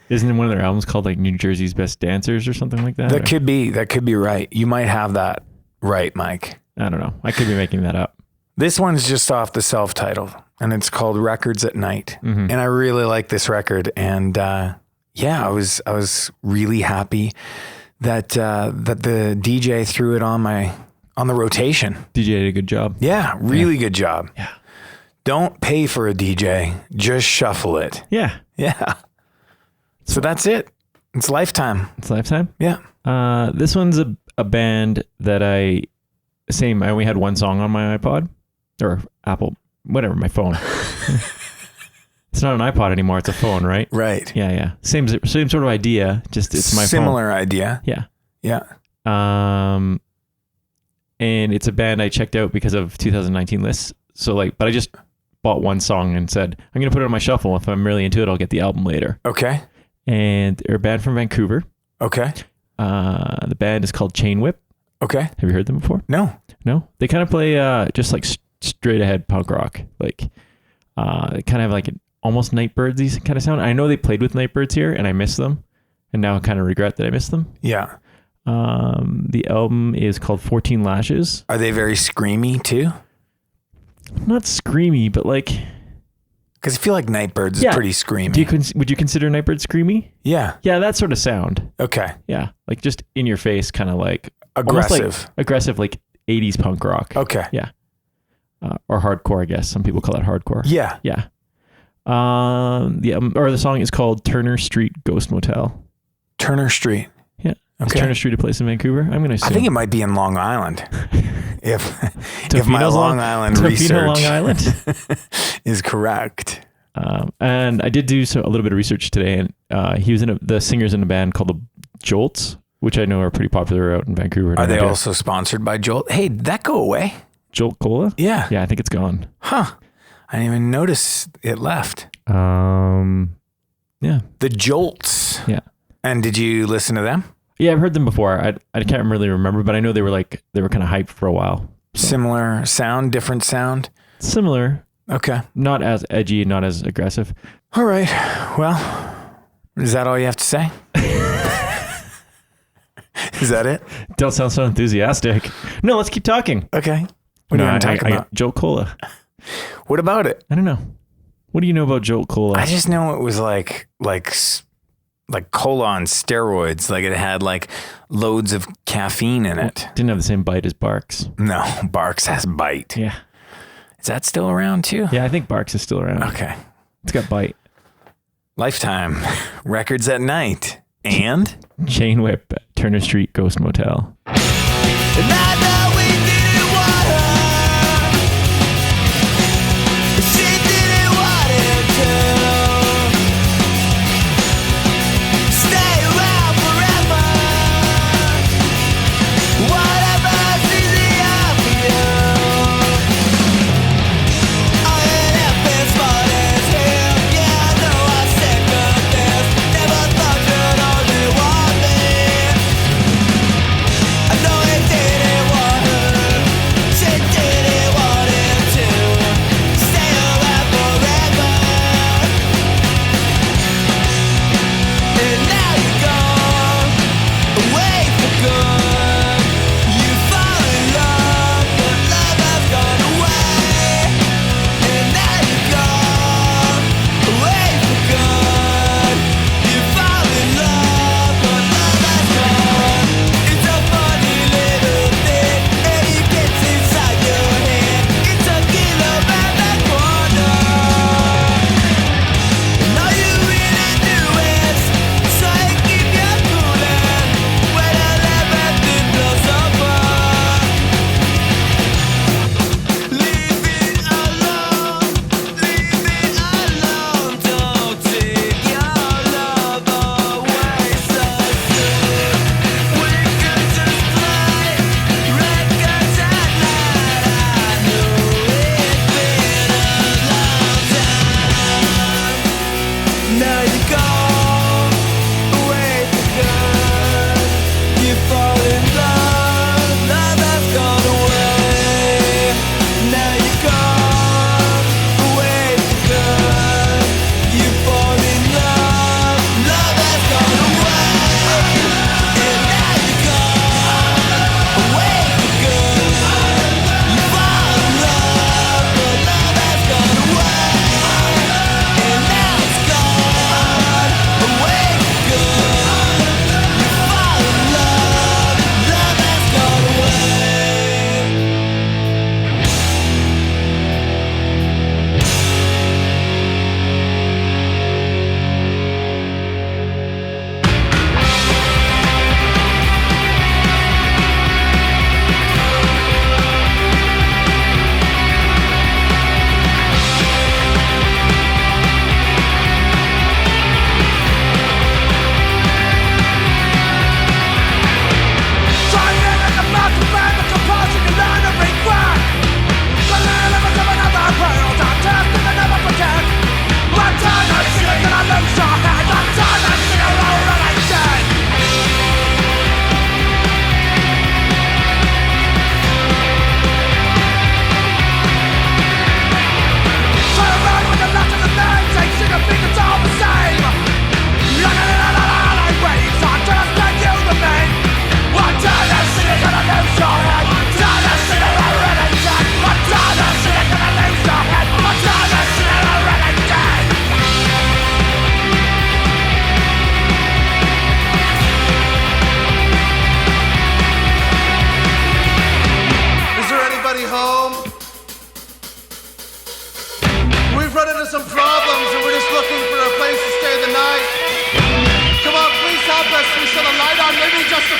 Isn't one of their albums called like New Jersey's Best Dancers or something like that? That could be right. You might have that right, Mike. I don't know. I could be making that up. This one's just off the self-titled, and it's called Records at Night. Mm-hmm. And I really like this record. And yeah, I was really happy that the DJ threw it on the rotation. DJ did a good job. Yeah, really good job. Yeah. Don't pay for a DJ, just shuffle it. Yeah. Yeah. So that's it. It's Lifetime. It's Lifetime. Yeah. This one's a band that I only had one song on my iPod or Apple, whatever, my phone. It's not an iPod anymore. It's a phone, right? Right. Yeah. Same sort of idea. Just it's my Similar idea. phone. Yeah. And it's a band I checked out because of 2019 lists. So but I just bought one song and said, I'm going to put it on my shuffle. If I'm really into it, I'll get the album later. Okay. And they're a band from Vancouver. Okay. The band is called Chain Whip. Okay. Have you heard them before? No. No? They kind of play just like straight ahead punk rock. Like they kind of have like an almost Nightbirds-y kind of sound. I know they played with Nightbirds here and I miss them. And now I kind of regret that I missed them. Yeah. The album is called 14 Lashes. Are they very screamy too? Not screamy, but like... Because I feel like Nightbirds is pretty screamy. Would you consider Nightbirds screamy? Yeah. Yeah, that sort of sound. Okay. Yeah, like just in your face, kind of like... Aggressive. Like aggressive, like 80s punk rock. Okay. Yeah. Or hardcore, I guess. Some people call it hardcore. Yeah. Yeah. The song is called Turner Street Ghost Motel. Turner Street. Yeah. Is Okay. Turner Street a place in Vancouver? I'm going to assume. I think it might be in Long Island. if my Tofino's Long Island Tofino, research Long Island. is correct. And I did do a little bit of research today, and he was the singer's in a band called the Jolts, which I know are pretty popular out in Vancouver. Are they also sponsored by Jolt? Hey, did that go away? Jolt Cola? Yeah. Yeah, I think it's gone. Huh. I didn't even notice it left. Yeah. The Jolts. Yeah. And did you listen to them? Yeah, I've heard them before. I can't really remember, but I know they were kind of hyped for a while. So. Similar sound, different sound? Similar. Okay. Not as edgy, not as aggressive. All right. Well, is that all you have to say? Is that it? Don't sound so enthusiastic. No, let's keep talking. Okay. What do you want to talk about? Jolt Cola. What about it? I don't know. What do you know about Jolt Cola? I just know it was like cola on steroids. Like it had like loads of caffeine in it. Didn't have the same bite as Barks. No, Barks has bite. Yeah. Is that still around too? Yeah, I think Barks is still around. Okay. It's got bite. Lifetime. Records at Night. And? Chain Whip, Turner Street Ghost Motel. And I know we didn't want her. She didn't want it to stay around forever. Whatever's easier for you. And if it's fun as him, yeah, I know I'm sick of this. Never thought you'd only want me. I know it didn't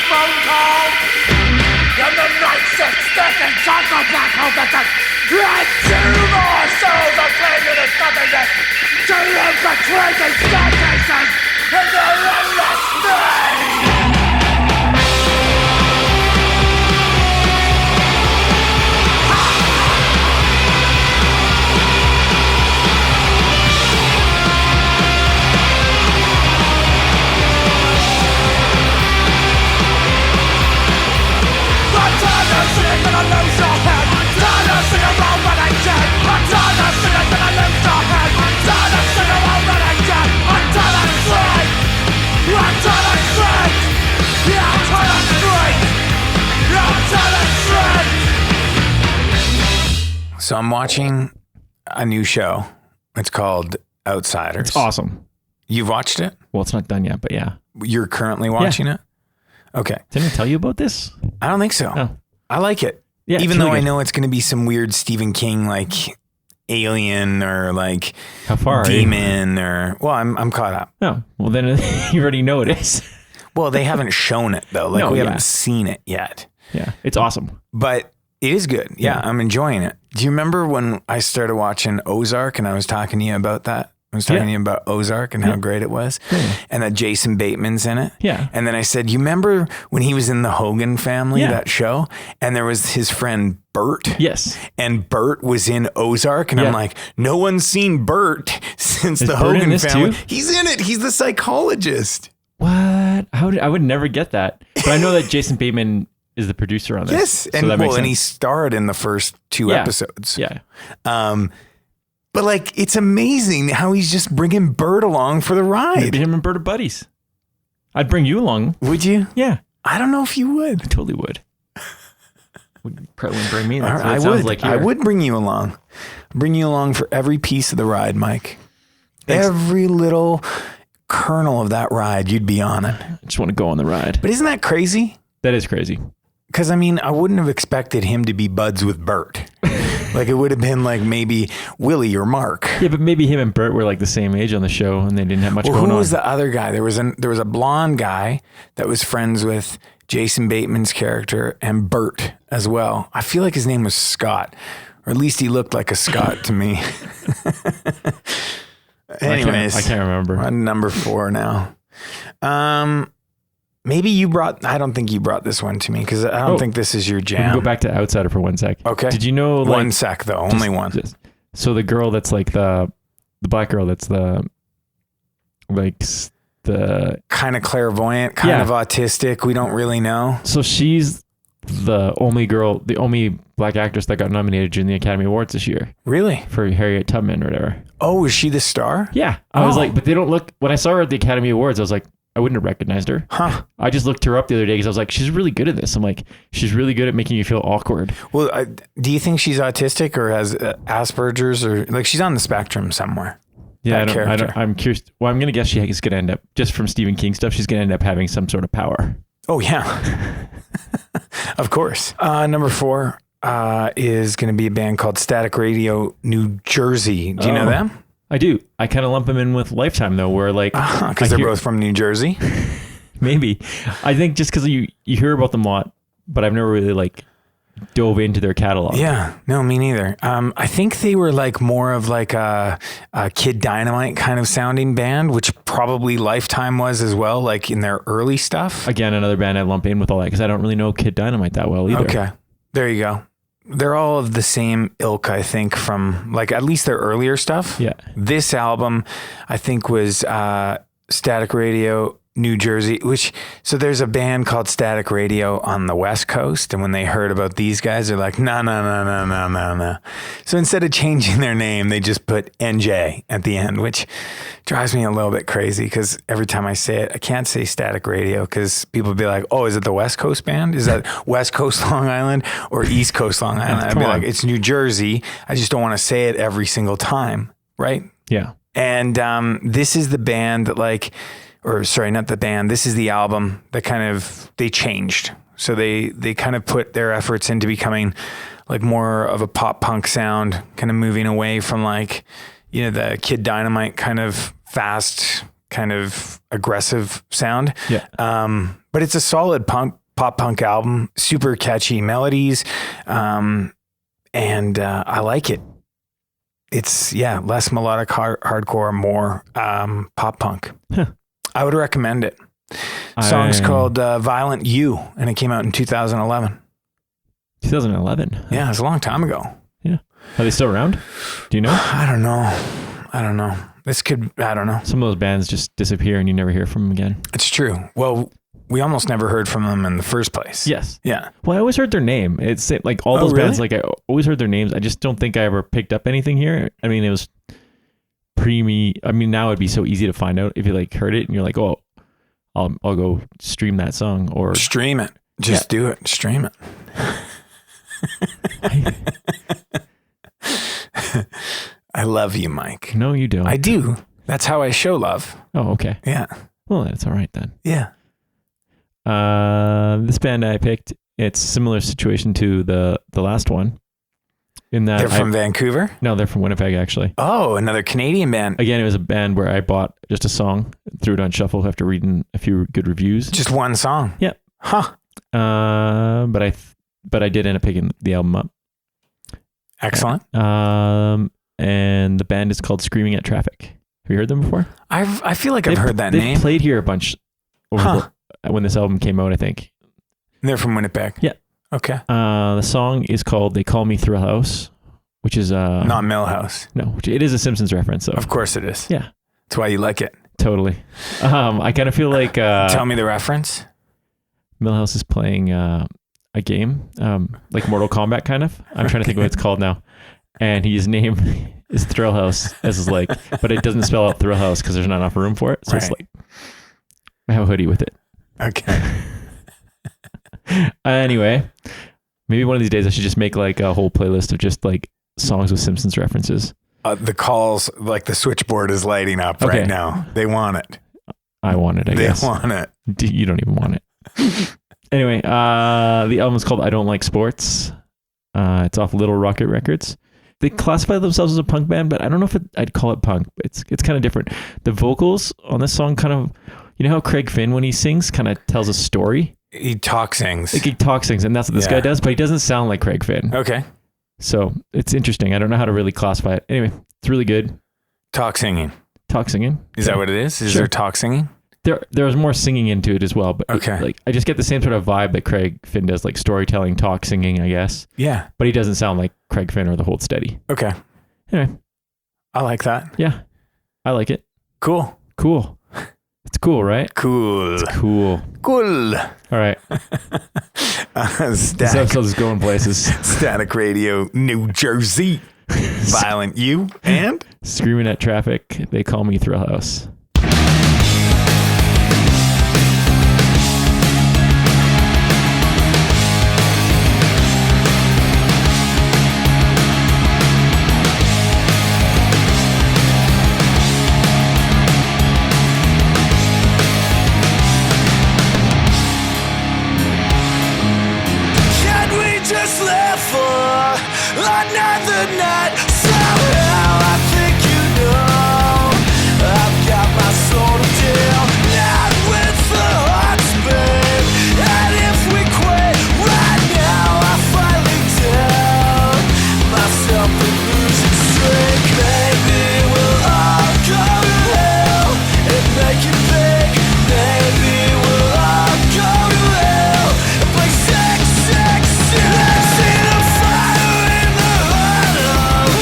phone call. And the night six sticking chocolate black hopelessness. And 2 more souls are claiming it's nothingness. To live between these staircases in the endless night. So I'm watching a new show. It's called Outsiders. It's awesome. You've watched it? Well, it's not done yet, but yeah. You're currently watching it? Okay. Didn't I tell you about this? I don't think so. Oh. I like it. Yeah, even it's though really I good. know it's going to be some weird Stephen King, like Alien or like How far are you? Demon or, well, I'm caught up. Oh, well then you already know it is. Well, they haven't shown it though. Like No, we yeah. haven't seen it yet. Yeah, it's awesome. But it is good. Yeah, Yeah. I'm enjoying it. Do you remember when I started watching Ozark and I was talking to you about that? I was talking to you about Ozark and how great it was, and that Jason Bateman's in it. Yeah. And then I said, you remember when he was in the Hogan Family, Yeah. that show? And there was his friend Bert. Yes. And Bert was in Ozark. And Yeah. I'm like, no one's seen Bert since Is the Bert in Hogan this Family. too? He's in it. He's the psychologist. What? I would never get that. But I know that Jason Bateman is the producer on this. Yes. So And that makes and he sense. starred in the first 2 Yeah. episodes. Yeah. But like, it's amazing how he's just bringing Bert along for the ride. Maybe him and Bert are buddies. I'd bring you along. Would you? Yeah. I don't know if you would. I totally would. Would probably wouldn't bring me. All That's right, what it I sounds would. like I here. would bring you along. Bring you along for every piece of the ride, Mike. Thanks. Every little kernel of that ride, you'd be on it. I just want to go on the ride. But isn't that crazy? That is crazy. Because I mean, I wouldn't have expected him to be buds with Bert. Like it would have been like maybe Willie or Mark. Yeah, but maybe him and Bert were like the same age on the show and they didn't have much Well, going who on. was the other guy? There was a blonde guy that was friends with Jason Bateman's character and Bert as well. I feel like his name was Scott, or at least he looked like a Scott to me. Anyways, I can't remember. we're on number 4 now. Maybe you brought. I don't think you brought this one to me because I don't think this is your We can jam. go back to Outsider for 1 sec. Okay. Did you know like One sec though, only one. So the girl that's like the black girl that's the Kind of clairvoyant, kind Yeah. of autistic. We don't really know. so she's the only black actress that got nominated during the Academy Awards this year Really? for Harriet Tubman or whatever. Oh, is she the star? Yeah. I was Oh. like, but they don't look, when I saw her at the Academy Awards, I was like, I wouldn't have recognized her. Huh. I just looked her up the other day because I was like, she's really good at this. I'm like, she's really good at making you feel awkward. Well, do you think she's autistic or has Asperger's or like she's on the spectrum somewhere? Yeah, That character. I'm curious. Well, I'm going to guess she's going to end up, just from Stephen King stuff, she's going to end up having some sort of power. Oh yeah, of course. Number 4 is going to be a band called Static Radio New Jersey. Do you know Oh. them? I do. I kind of lump them in with Lifetime though, where like, Because they're both from New Jersey. maybe. I think just because you hear about them a lot, but I've never really like dove into their catalog. Yeah, no, me neither. I think they were like more of like a Kid Dynamite kind of sounding band, which probably Lifetime was as well, like in their early stuff. Again, another band I lump in with all that because I don't really know Kid Dynamite that well either. Okay, there you go. They're all of the same ilk, I think, from like at least their earlier stuff. Yeah. This album, I think, was Static Radio New Jersey, so there's a band called Static Radio on the West Coast. And when they heard about these guys, they're like, no. So instead of changing their name, they just put NJ at the end, which drives me a little bit crazy because every time I say it, I can't say Static Radio because people be like, oh, is it the West Coast band? Is that West Coast Long Island or East Coast Long Island? I'd Come be on. like, it's New Jersey. I just don't want to say it every single time. Right. Yeah. And this is the band that not the band. This is the album that they changed. So they kind of put their efforts into becoming like more of a pop punk sound, kind of moving away from like, the Kid Dynamite kind of fast kind of aggressive sound. Yeah. But it's a solid pop punk album, super catchy melodies. And I like it. It's less melodic hardcore, more pop punk. Huh. I would recommend it. Song's called Violent You, and it came out in 2011. 2011. Yeah, it's a long time ago. Yeah. Are they still around? Do you know? I don't know. I don't know. I don't know. Some of those bands just disappear and you never hear from them again. It's true. Well, we almost never heard from them in the first place. Yes. Yeah. Well, I always heard their name. It's like all those bands, like I always heard their names. I just don't think I ever picked up anything here. I mean, it was now it'd be so easy to find out if you like heard it and you're like, oh, I'll go stream that song or stream it. Just do it. Stream it. I love you, Mike. No, you don't. I do. That's how I show love. Oh, okay. Yeah. Well, that's all right then. Yeah. This band I picked, it's a similar situation to the last one. In that they're from Vancouver? No, they're from Winnipeg, actually. Oh, another Canadian band. Again, it was a band where I bought just a song, threw it on shuffle after reading a few good reviews. Just one song? Yeah. Huh. But I did end up picking the album up. Excellent. And the band is called Screaming at Traffic. Have you heard them before? I feel like I've heard that name. They played here a bunch when this album came out, I think. They're from Winnipeg? Yeah. Okay. The song is called They Call Me Thrill House, which is... not Millhouse. No, it is a Simpsons reference, though. Of course it is. Yeah. That's why you like it. Totally. I kind of feel like... Tell me the reference. Millhouse is playing a game, like Mortal Kombat, kind of. I'm trying to think of what it's called now. And his name is Thrill House, but it doesn't spell out Thrill House because there's not enough room for it. So It's like, I have a hoodie with it. Okay. Anyway, maybe one of these days I should just make like a whole playlist of just like songs with Simpsons references. The calls, like the switchboard is lighting up right now. They want it. I want it, I guess. They want it. You don't even want it. Anyway, the album is called I Don't Like Sports. It's off Little Rocket Records. They classify themselves as a punk band, but I don't know if I'd call it punk. It's kind of different. The vocals on this song kind of, you know how Craig Finn, when he sings, kind of tells a story? He talk sings. Like he talk sings, and that's what this guy does, but he doesn't sound like Craig Finn. Okay. So it's interesting. I don't know how to really classify it. Anyway, it's really good. Talk singing. Talk singing. Is that what it is? Is there talk singing? There's more singing into it as well, but I just get the same sort of vibe that Craig Finn does, like storytelling, talk singing, I guess. Yeah. But he doesn't sound like Craig Finn or the Hold Steady. Okay. Anyway. I like that. Yeah. I like it. Cool. It's cool, right? Cool. It's cool. Cool. All right. This episode's going places. Static Radio, New Jersey. Violent You and Screaming at Traffic. They Call Me Thrill House. Just left for another night. Somehow I think you know I've got my soul to tell. Not with the hearts, babe. And if we quit right now, I finally tell myself that losing strength. Maybe we'll all go to hell and make it big. Maybe we'll all go to hell and play sex. Let's see the fire in the heart of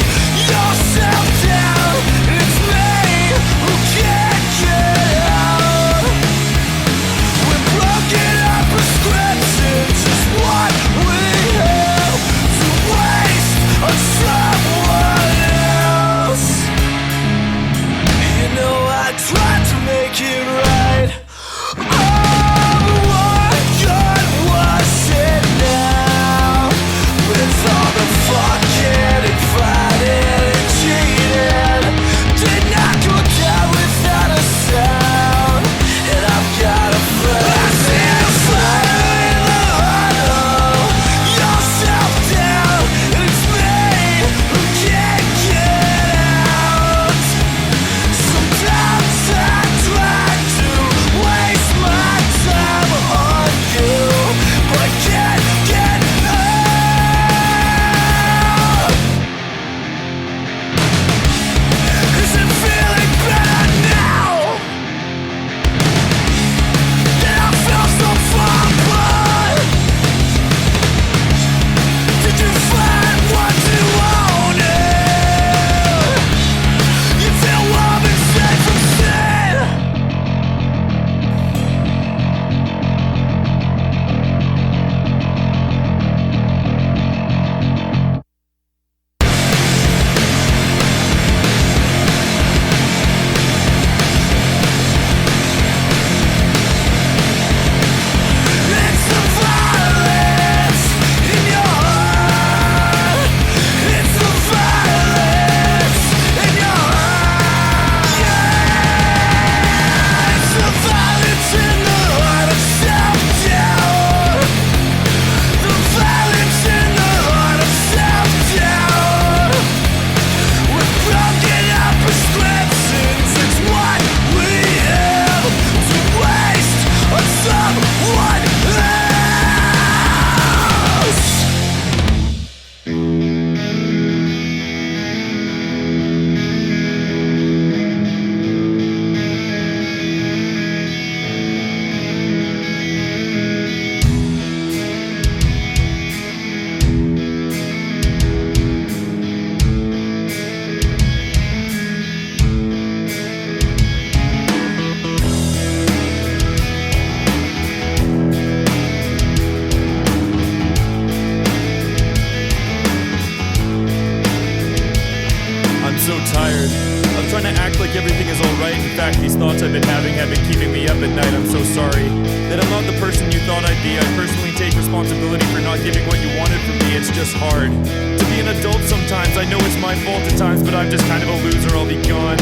person you thought I'd be. I personally take responsibility for not giving what you wanted from me. It's just hard to be an adult sometimes. I know it's my fault at times, but I'm just kind of a loser. I'll be gone.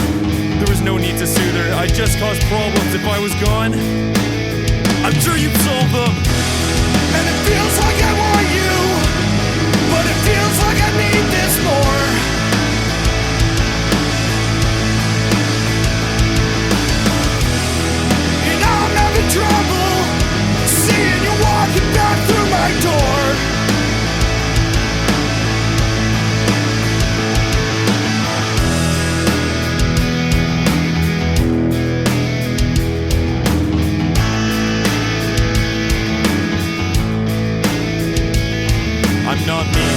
There was no need to soothe her. I just caused problems. If I was gone, I'm sure you'd solve them. And it feels like I want you, but it feels like I need this more. And I'm having trouble seeing you walking back through my door. I'm not me.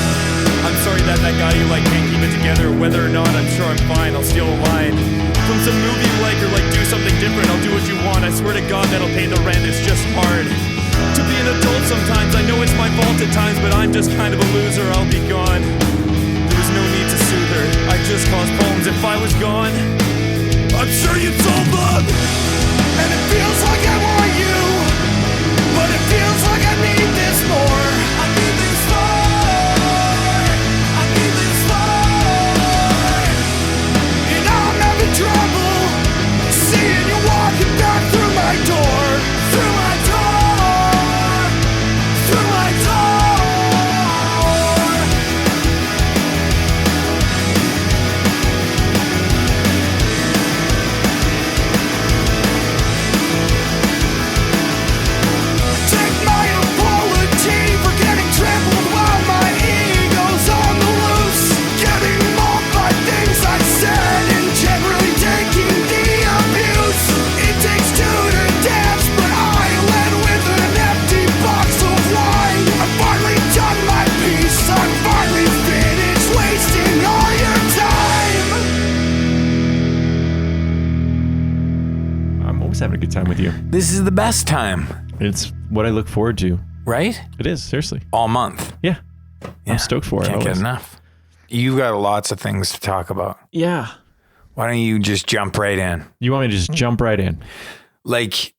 I'm sorry that guy you like can't keep it together. Whether or not, I'm sure I'm fine. I'll steal a line from some movie you like, or like do something different. I'll do what you want. I swear to God that'll pay the rent. It's just hard to be an adult sometimes. I know it's my fault at times, but I'm just kind of a loser. I'll be gone. There was no need to soothe her. I just caused problems. If I was gone, I'm sure you'd solve them. And it feels like I want you, but it feels like I need this more. I need this more. I need this more. And I'm having trouble seeing you walking back through my door. Through my door. Through my door. Take my apology for getting trampled while my ego's on the loose. Getting mocked by things I said and generally taking the abuse. It takes two to dance, but I led with an empty box of wine. I've finally done my piece. I'm finally finished wasting all your time. I'm always having a good time with you. This is the best time, It's what I look forward to. right? It is, seriously. All month. Yeah. Yeah. I'm stoked for it. Can't get always. enough. You've got lots of things to talk about. Yeah. Why don't you just jump right in? You want me to just jump right in? Like,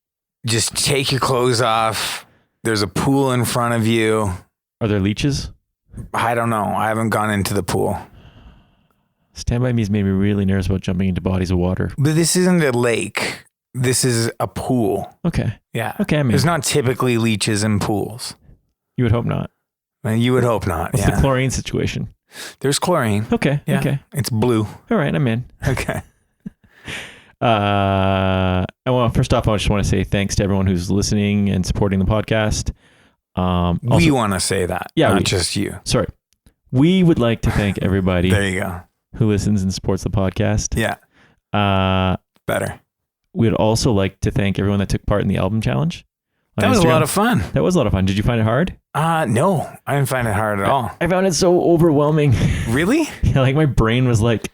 just take your clothes off. There's a pool in front of you. Are there leeches? I don't know. I haven't gone into the pool. Stand By Me's made me really nervous about jumping into bodies of water. But this isn't a lake. This is a pool. Okay. Yeah. Okay, I mean, There's not typically leeches in pools. you would hope not. And you would hope not. What's Yeah. the chlorine situation? There's chlorine. Okay. Yeah. Okay. It's blue. All right. I'm in. Okay. First off, I just want to say thanks to everyone who's listening and supporting the podcast. We want to say that. Yeah, Not we- just you. Sorry. We would like to thank everybody There you go. who listens and supports the podcast. Yeah. Better. We'd also like to thank everyone that took part in the album challenge. on That was a Instagram. lot of fun. That was a lot of fun. Did you find it hard? No, I didn't find it hard at all. I found it so overwhelming. Really? Yeah, like my brain was like,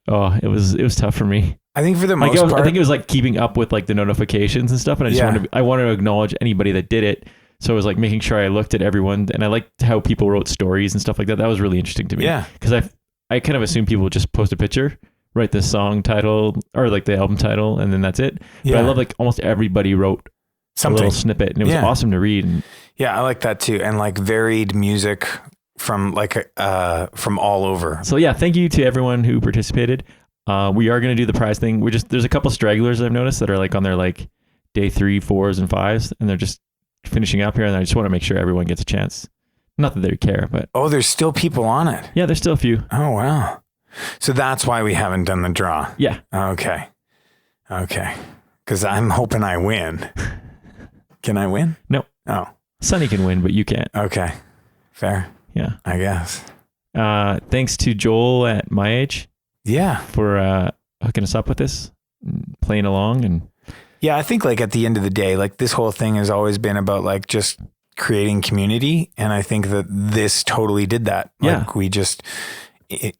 oh, it was tough for me. I think for the Like most part, I think it was like keeping up with like the notifications and stuff, and I just Yeah. wanted to acknowledge anybody that did it. So it was like making sure I looked at everyone, and I liked how people wrote stories and stuff like that. That was really interesting to me. Yeah. because I kind of assume people would just post a picture, write the song title or like the album title, and then that's it. Yeah. But I love like almost everybody wrote a something. little snippet, and it was Yeah. awesome to read. And Yeah, I like that too. And like varied music from from all over. so yeah, thank you to everyone who participated. We are going to do the prize thing. There's a couple stragglers I've noticed that are like on their like day 3, 4s, and 5s, and they're just finishing up here. And I just want to make sure everyone gets a chance. Not that they care, but Oh, there's still people on it. yeah, there's still a few. Oh, wow. So that's why we haven't done the draw. Yeah. Okay. Because I'm hoping I win. Can I win? No. Oh, Sonny can win, but you can't. okay. Fair, Yeah. I guess. Thanks to Joel at my age Yeah. for hooking us up with this, and playing along, and Yeah, I think like at the end of the day, like this whole thing has always been about like just creating community. And I think that this totally did that. Yeah. Like we just,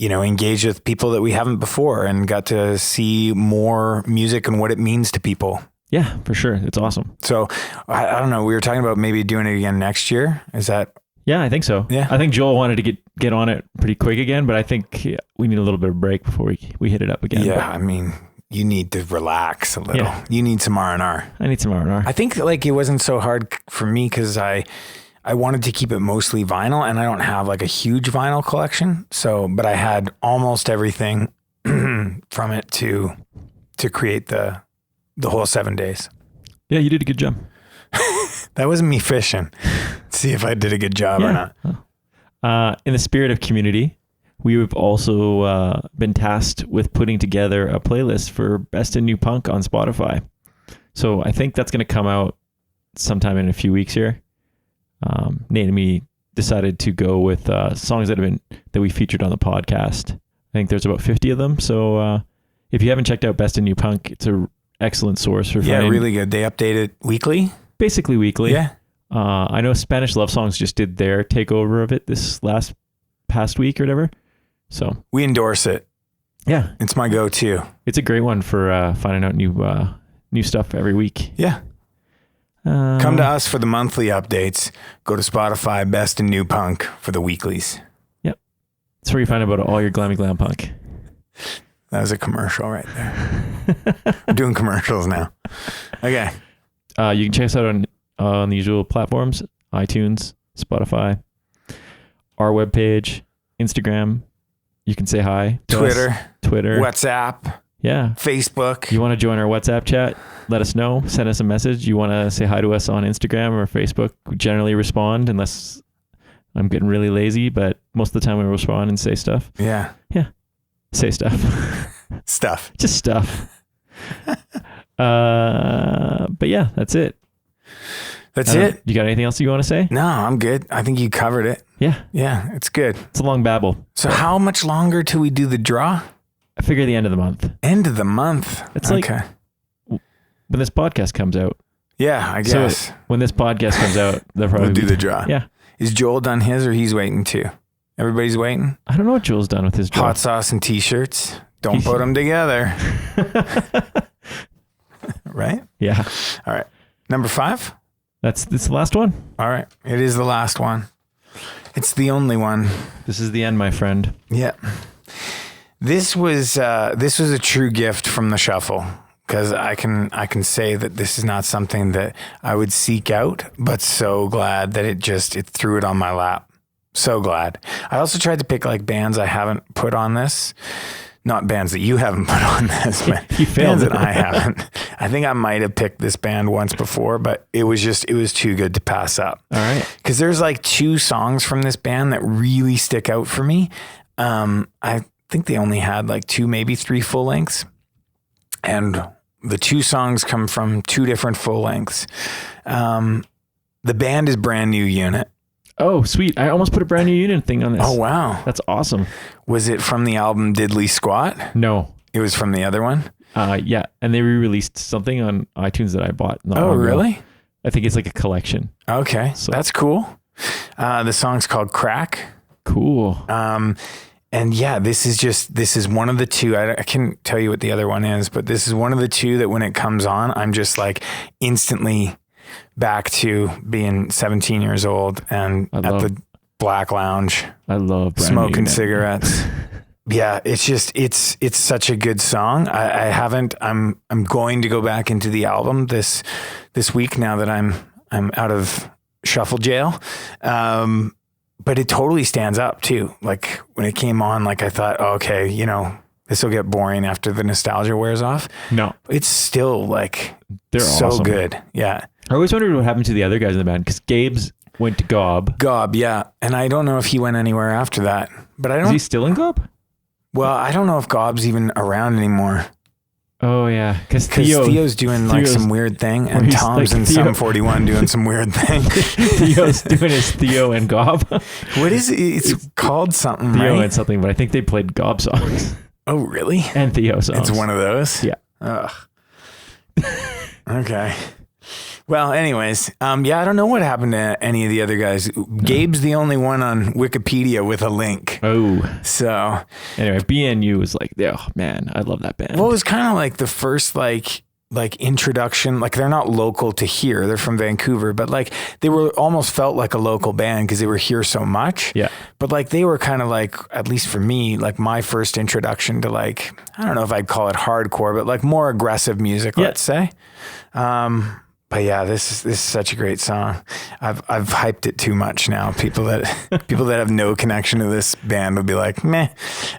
engaged with people that we haven't before and got to see more music and what it means to people. yeah, for sure, it's awesome. So I don't know. We were talking about maybe doing it again next year. Is that? Yeah, I think so. Yeah. I think Joel wanted to get on it pretty quick again, but I think we need a little bit of break before we hit it up again. Yeah. But I mean, you need to relax a little. Yeah. You need some R&R. I need some R&R. I think like it wasn't so hard for me because I wanted to keep it mostly vinyl, and I don't have like a huge vinyl collection. So, but I had almost everything from it to create the whole 7 days. Yeah, you did a good job. That wasn't me fishing. See if I did a good job or not. In the spirit of community, we have also been tasked with putting together a playlist for Best in New Punk on Spotify. So I think that's going to come out sometime in a few weeks here. Nate and me decided to go with songs that we featured on the podcast. I think there's about 50 of them. So if you haven't checked out Best in New Punk, it's an excellent source for finding. Yeah, really good. They update it weekly? Basically weekly. Yeah. I know Spanish Love Songs just did their takeover of it this past week or whatever. So we endorse it. Yeah. It's my go-to. It's a great one for finding out new stuff every week. Yeah. Come to us for the monthly updates. Go to Spotify, Best in New Punk for the weeklies. Yep. That's where you find out about all your glammy glam punk. That was a commercial right there. We're doing commercials now. Okay. You can check us out on the usual platforms, iTunes, Spotify, our webpage, Instagram. You can say hi. Twitter. WhatsApp. Yeah. Facebook. You want to join our WhatsApp chat? Let us know. Send us a message. You want to say hi to us on Instagram or Facebook? We generally respond unless I'm getting really lazy, but most of the time we respond and say stuff. Yeah. Yeah. Say stuff. Stuff. Just stuff. But yeah, that's it. That's it. You got anything else you want to say? No, I'm good. I think you covered it. Yeah. Yeah, it's good. It's a long babble. So how much longer till we do the draw? I figure the end of the month. End of the month. It's like when this podcast comes out. Yeah, I guess. So when this podcast comes out, they'll probably we'll do the draw. Yeah. Is Joel done his or he's waiting too? Everybody's waiting? I don't know what Joel's done with his draw. Hot sauce and t-shirts. Don't put them together. Right? Yeah. All right. Number 5? It's the last one. All right. It is the last one. It's the only one. This is the end, my friend. Yeah. This was a true gift from the shuffle, because I can say that this is not something that I would seek out, but so glad that it threw it on my lap. So glad. I also tried to pick like bands I haven't put on this. Not bands that you haven't put on this, but bands that I haven't. I think I might have picked this band once before, but it was too good to pass up. All right. Because there's like 2 songs from this band that really stick out for me. I think they only had like 2, maybe 3 full lengths. And the 2 songs come from 2 different full lengths. The band is Brand New Unit. Oh, sweet. I almost put a Brand New Unit thing on this. Oh, wow. That's awesome. Was it from the album Diddley Squat? No. It was from the other one? Yeah. And they re-released something on iTunes that I bought. Oh, really? I think it's like a collection. Okay. So that's cool. The song's called Crack. Cool. And yeah, this is one of the 2. I can't tell you what the other one is, but this is one of the 2 that when it comes on, I'm just like instantly back to being 17 years old and at the Black Lounge. I love smoking cigarettes. Yeah, it's such a good song. I'm going to go back into the album this week now that I'm out of shuffle jail. But it totally stands up too. Like when it came on, like I thought, oh, okay, this will get boring after the nostalgia wears off. No, it's still like they're so awesome. Good. Yeah. I always wondered what happened to the other guys in the band because Gabe's went to Gob. Gob, yeah. And I don't know if he went anywhere after that. But I don't. Is he still in Gob? Well, I don't know if Gob's even around anymore. Oh yeah, because Theo's doing like some weird thing, and Tom's like in Sum 41 doing some weird thing. Theo's doing his Theo and Gob. What is it? It's called something, Theo right? and something, but I think they played Gob songs. Oh, really? And Theo songs. It's one of those? Yeah. Ugh. Okay. Well, anyways, yeah, I don't know what happened to any of the other guys. Gabe's the only one on Wikipedia with a link. Oh. So. Anyway, BNU was like, oh, man, I love that band. Well, it was kind of like the first, like, like introduction. Like they're not local to here. They're from Vancouver, but like they were almost felt like a local band because they were here so much. Yeah. But like they were kind of like, at least for me, like my first introduction to like, I don't know if I'd call it hardcore, but like more aggressive music, let's say. But yeah, this is such a great song. I've hyped it too much now. People that have no connection to this band would be like, meh.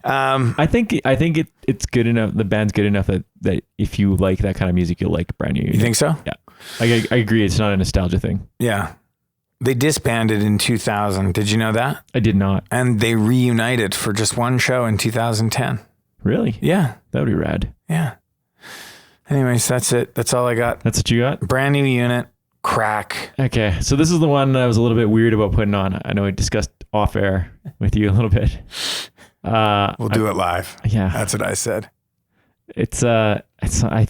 I think it's good enough. The band's good enough that if you like that kind of music, you'll like Brand New Unit. You think so? Yeah, I agree. It's not a nostalgia thing. Yeah, they disbanded in 2000. Did you know that? I did not. And they reunited for just one show in 2010. Really? Yeah, that would be rad. Yeah. Anyways, that's it. That's all I got. That's what you got? Brand New Unit, Crack. Okay, so this is the one I was a little bit weird about putting on. I know I discussed off air with you a little bit. We'll do it live. Yeah. That's what I said. It's I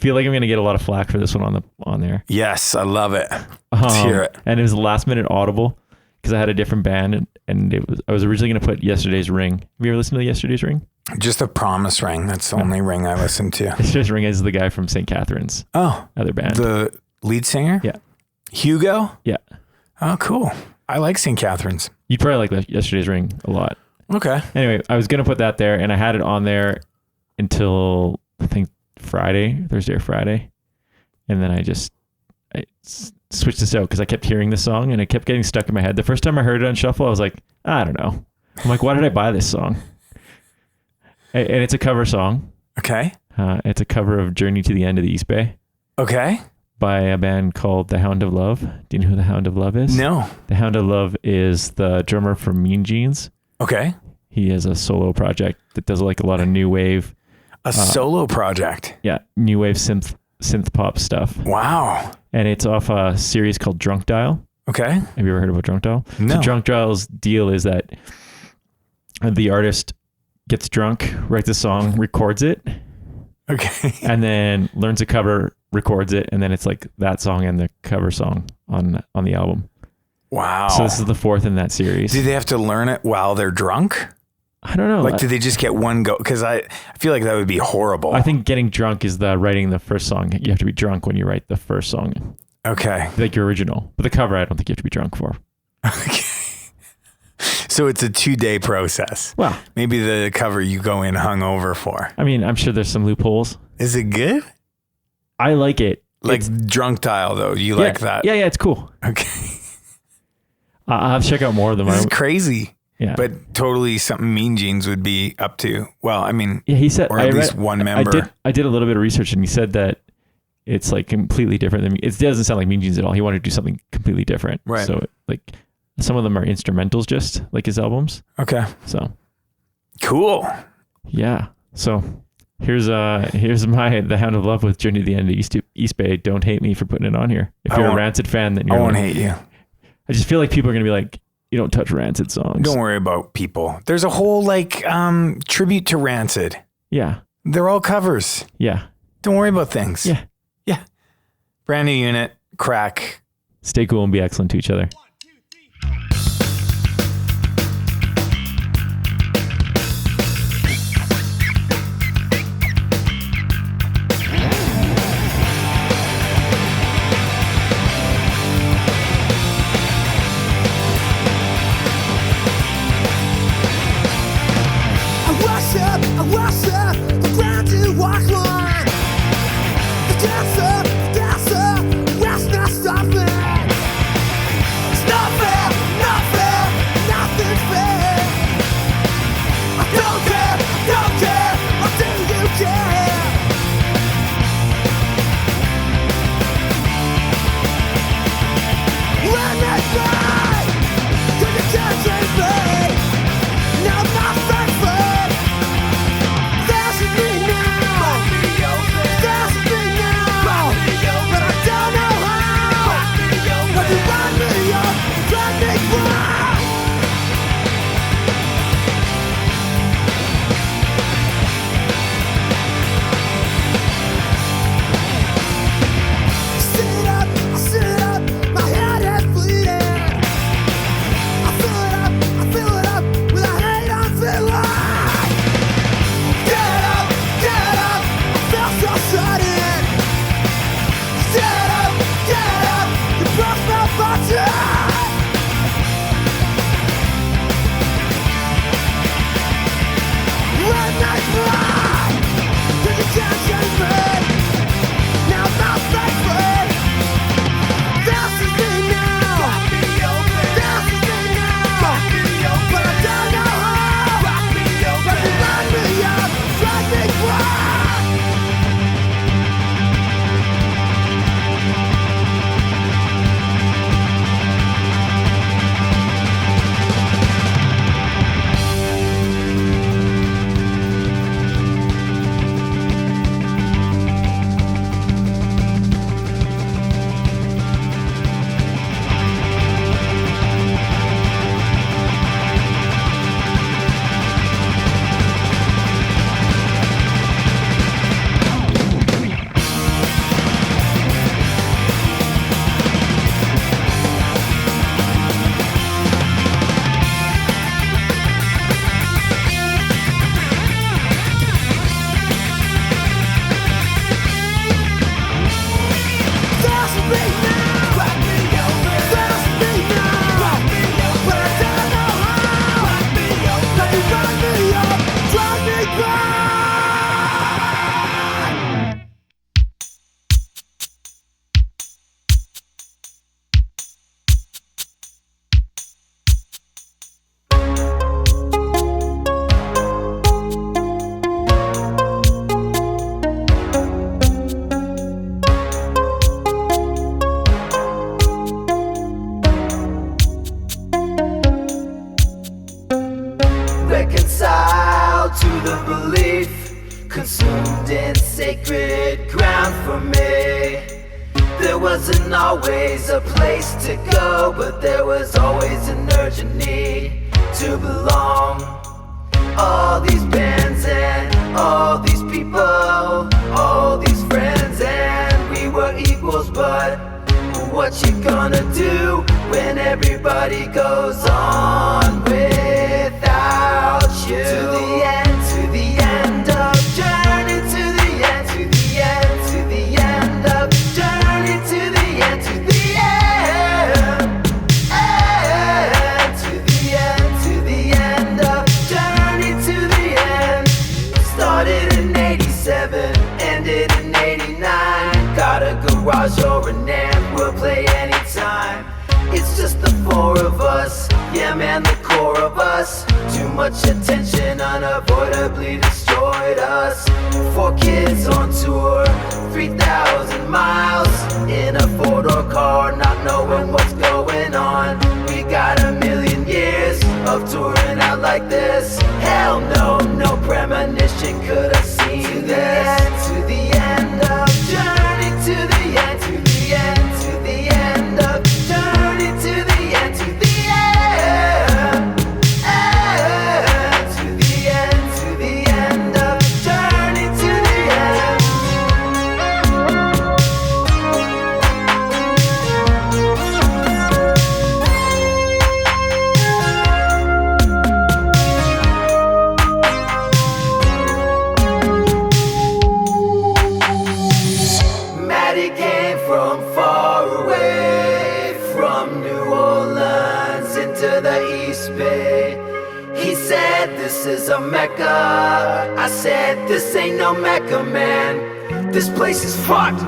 feel like I'm going to get a lot of flack for this one on there. Yes, I love it. Let's hear it. And it was a last minute audible because I had a different band and I was originally going to put Yesterday's Ring. Have you ever listened to Yesterday's Ring? Just a Promise Ring. That's the only ring I listen to. Yesterday's Ring is the guy from St. Catharines. Oh. Other band. The lead singer? Yeah. Hugo? Yeah. Oh, cool. I like St. Catharines. You'd probably like Yesterday's Ring a lot. Okay. Anyway, I was going to put that there and I had it on there until I think Thursday or Friday. And then I switched this out because I kept hearing the song and it kept getting stuck in my head. The first time I heard it on shuffle, I was like, I don't know. I'm like, why did I buy this song? And it's a cover song. Okay. It's a cover of Journey to the End of the East Bay. Okay. By a band called The Hound of Love. Do you know who The Hound of Love is? No. The Hound of Love is the drummer from Mean Jeans. Okay. He has a solo project that does like a lot of new wave. A solo project? Yeah. New wave synth pop stuff. Wow. And it's off a series called Drunk Dial. Okay. Have you ever heard about Drunk Dial? No. So Drunk Dial's deal is that the artist gets drunk, writes a song, records it. Okay. And then learns a cover, records it, and then it's like that song and the cover song on the album. Wow. So this is the fourth in that series. Do they have to learn it while they're drunk? I don't know. Like, do they just get one go? Because I feel like that would be horrible. I think getting drunk is writing the first song. You have to be drunk when you write the first song. Okay. Like your original. But the cover, I don't think you have to be drunk for. Okay. So it's a 2-day process. Well, maybe the cover you go in hungover for. I mean, I'm sure there's some loopholes. Is it good? I like it. Like Drunk Dial, though. You like that? Yeah, it's cool. Okay. I'll have to check out more of them. This is crazy. Yeah. But totally something Mean Jeans would be up to. Well, I mean, yeah, he said, or at least one member. I did a little bit of research and he said that it's like completely different than it doesn't sound like Mean Jeans at all. He wanted to do something completely different. Right. So like some of them are instrumentals, just like his albums. Okay. So cool. Yeah. So here's The Hound of Love with Journey to the End of East Bay. Don't hate me for putting it on here. If you're a Rancid fan, then I won't hate you. I just feel like people are gonna be like, you don't touch Rancid songs. Don't worry about people. There's a whole like tribute to Rancid. Yeah. They're all covers. Yeah. Don't worry about things. Yeah. Yeah. Brand New Unit, Crack. Stay cool and be excellent to each other. Now my friend, consumed in sacred ground for me. There wasn't always a place to go, but there was always an urgent need to belong. All these bands and all these people, all these friends, and we were equals, but what you gonna do when everybody goes on without you? To the end of journey, to the end, to the end, to the end of journey, to the end, to the end, to the end, to the end of journey, to the end. Started in 87, ended in 89. Got a garage or an amp, we'll play anytime. It's just the four of us, yeah man, the core of us. Too much attention unavoidably destroyed us. 4 kids on tour, 3,000 miles in a 4-door car, not knowing what's going on. We got a million years of touring out like this. Hell no, no premonition could have seen this. To the end of journey, to the end, to the end, to the end of journey, to the end, to the end, to the end, to the end of journey, to the end. Maddie came from far away, from New Orleans into the East Bay. He said this is a Mecca. I said this ain't no Mecca, man. This place is fucked.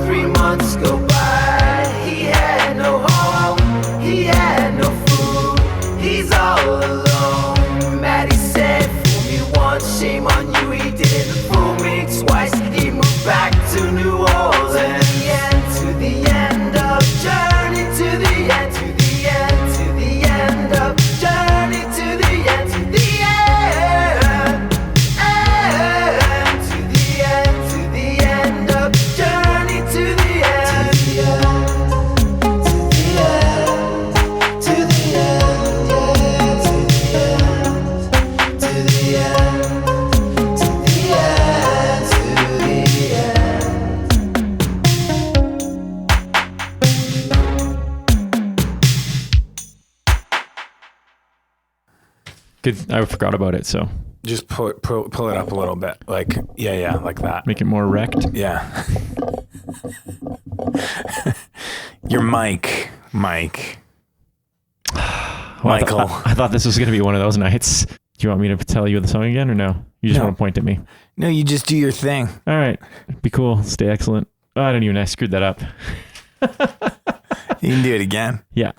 3 months go by, he had no home, he had no food, he's all alone. Maddie said, fool me once, shame on you, he didn't fool me twice. He moved back to New Orleans. To the end of journey, to the end, to the end, to the end of journey, to the end, to the end, to the end, to the end of journey, to the end, to the end, to the end, to the end, to the end, to the end. Good. I forgot about it, so Just pull it up a little bit. Like, yeah, like that. make it more erect. Yeah. Your Mike. Well, Michael. I thought this was going to be one of those nights. Do you want me to tell you the song again or no? You just No. want to point at me. No, you just do your thing. All right. Be cool. Stay excellent. Oh, I screwed that up. You can do it again. Yeah.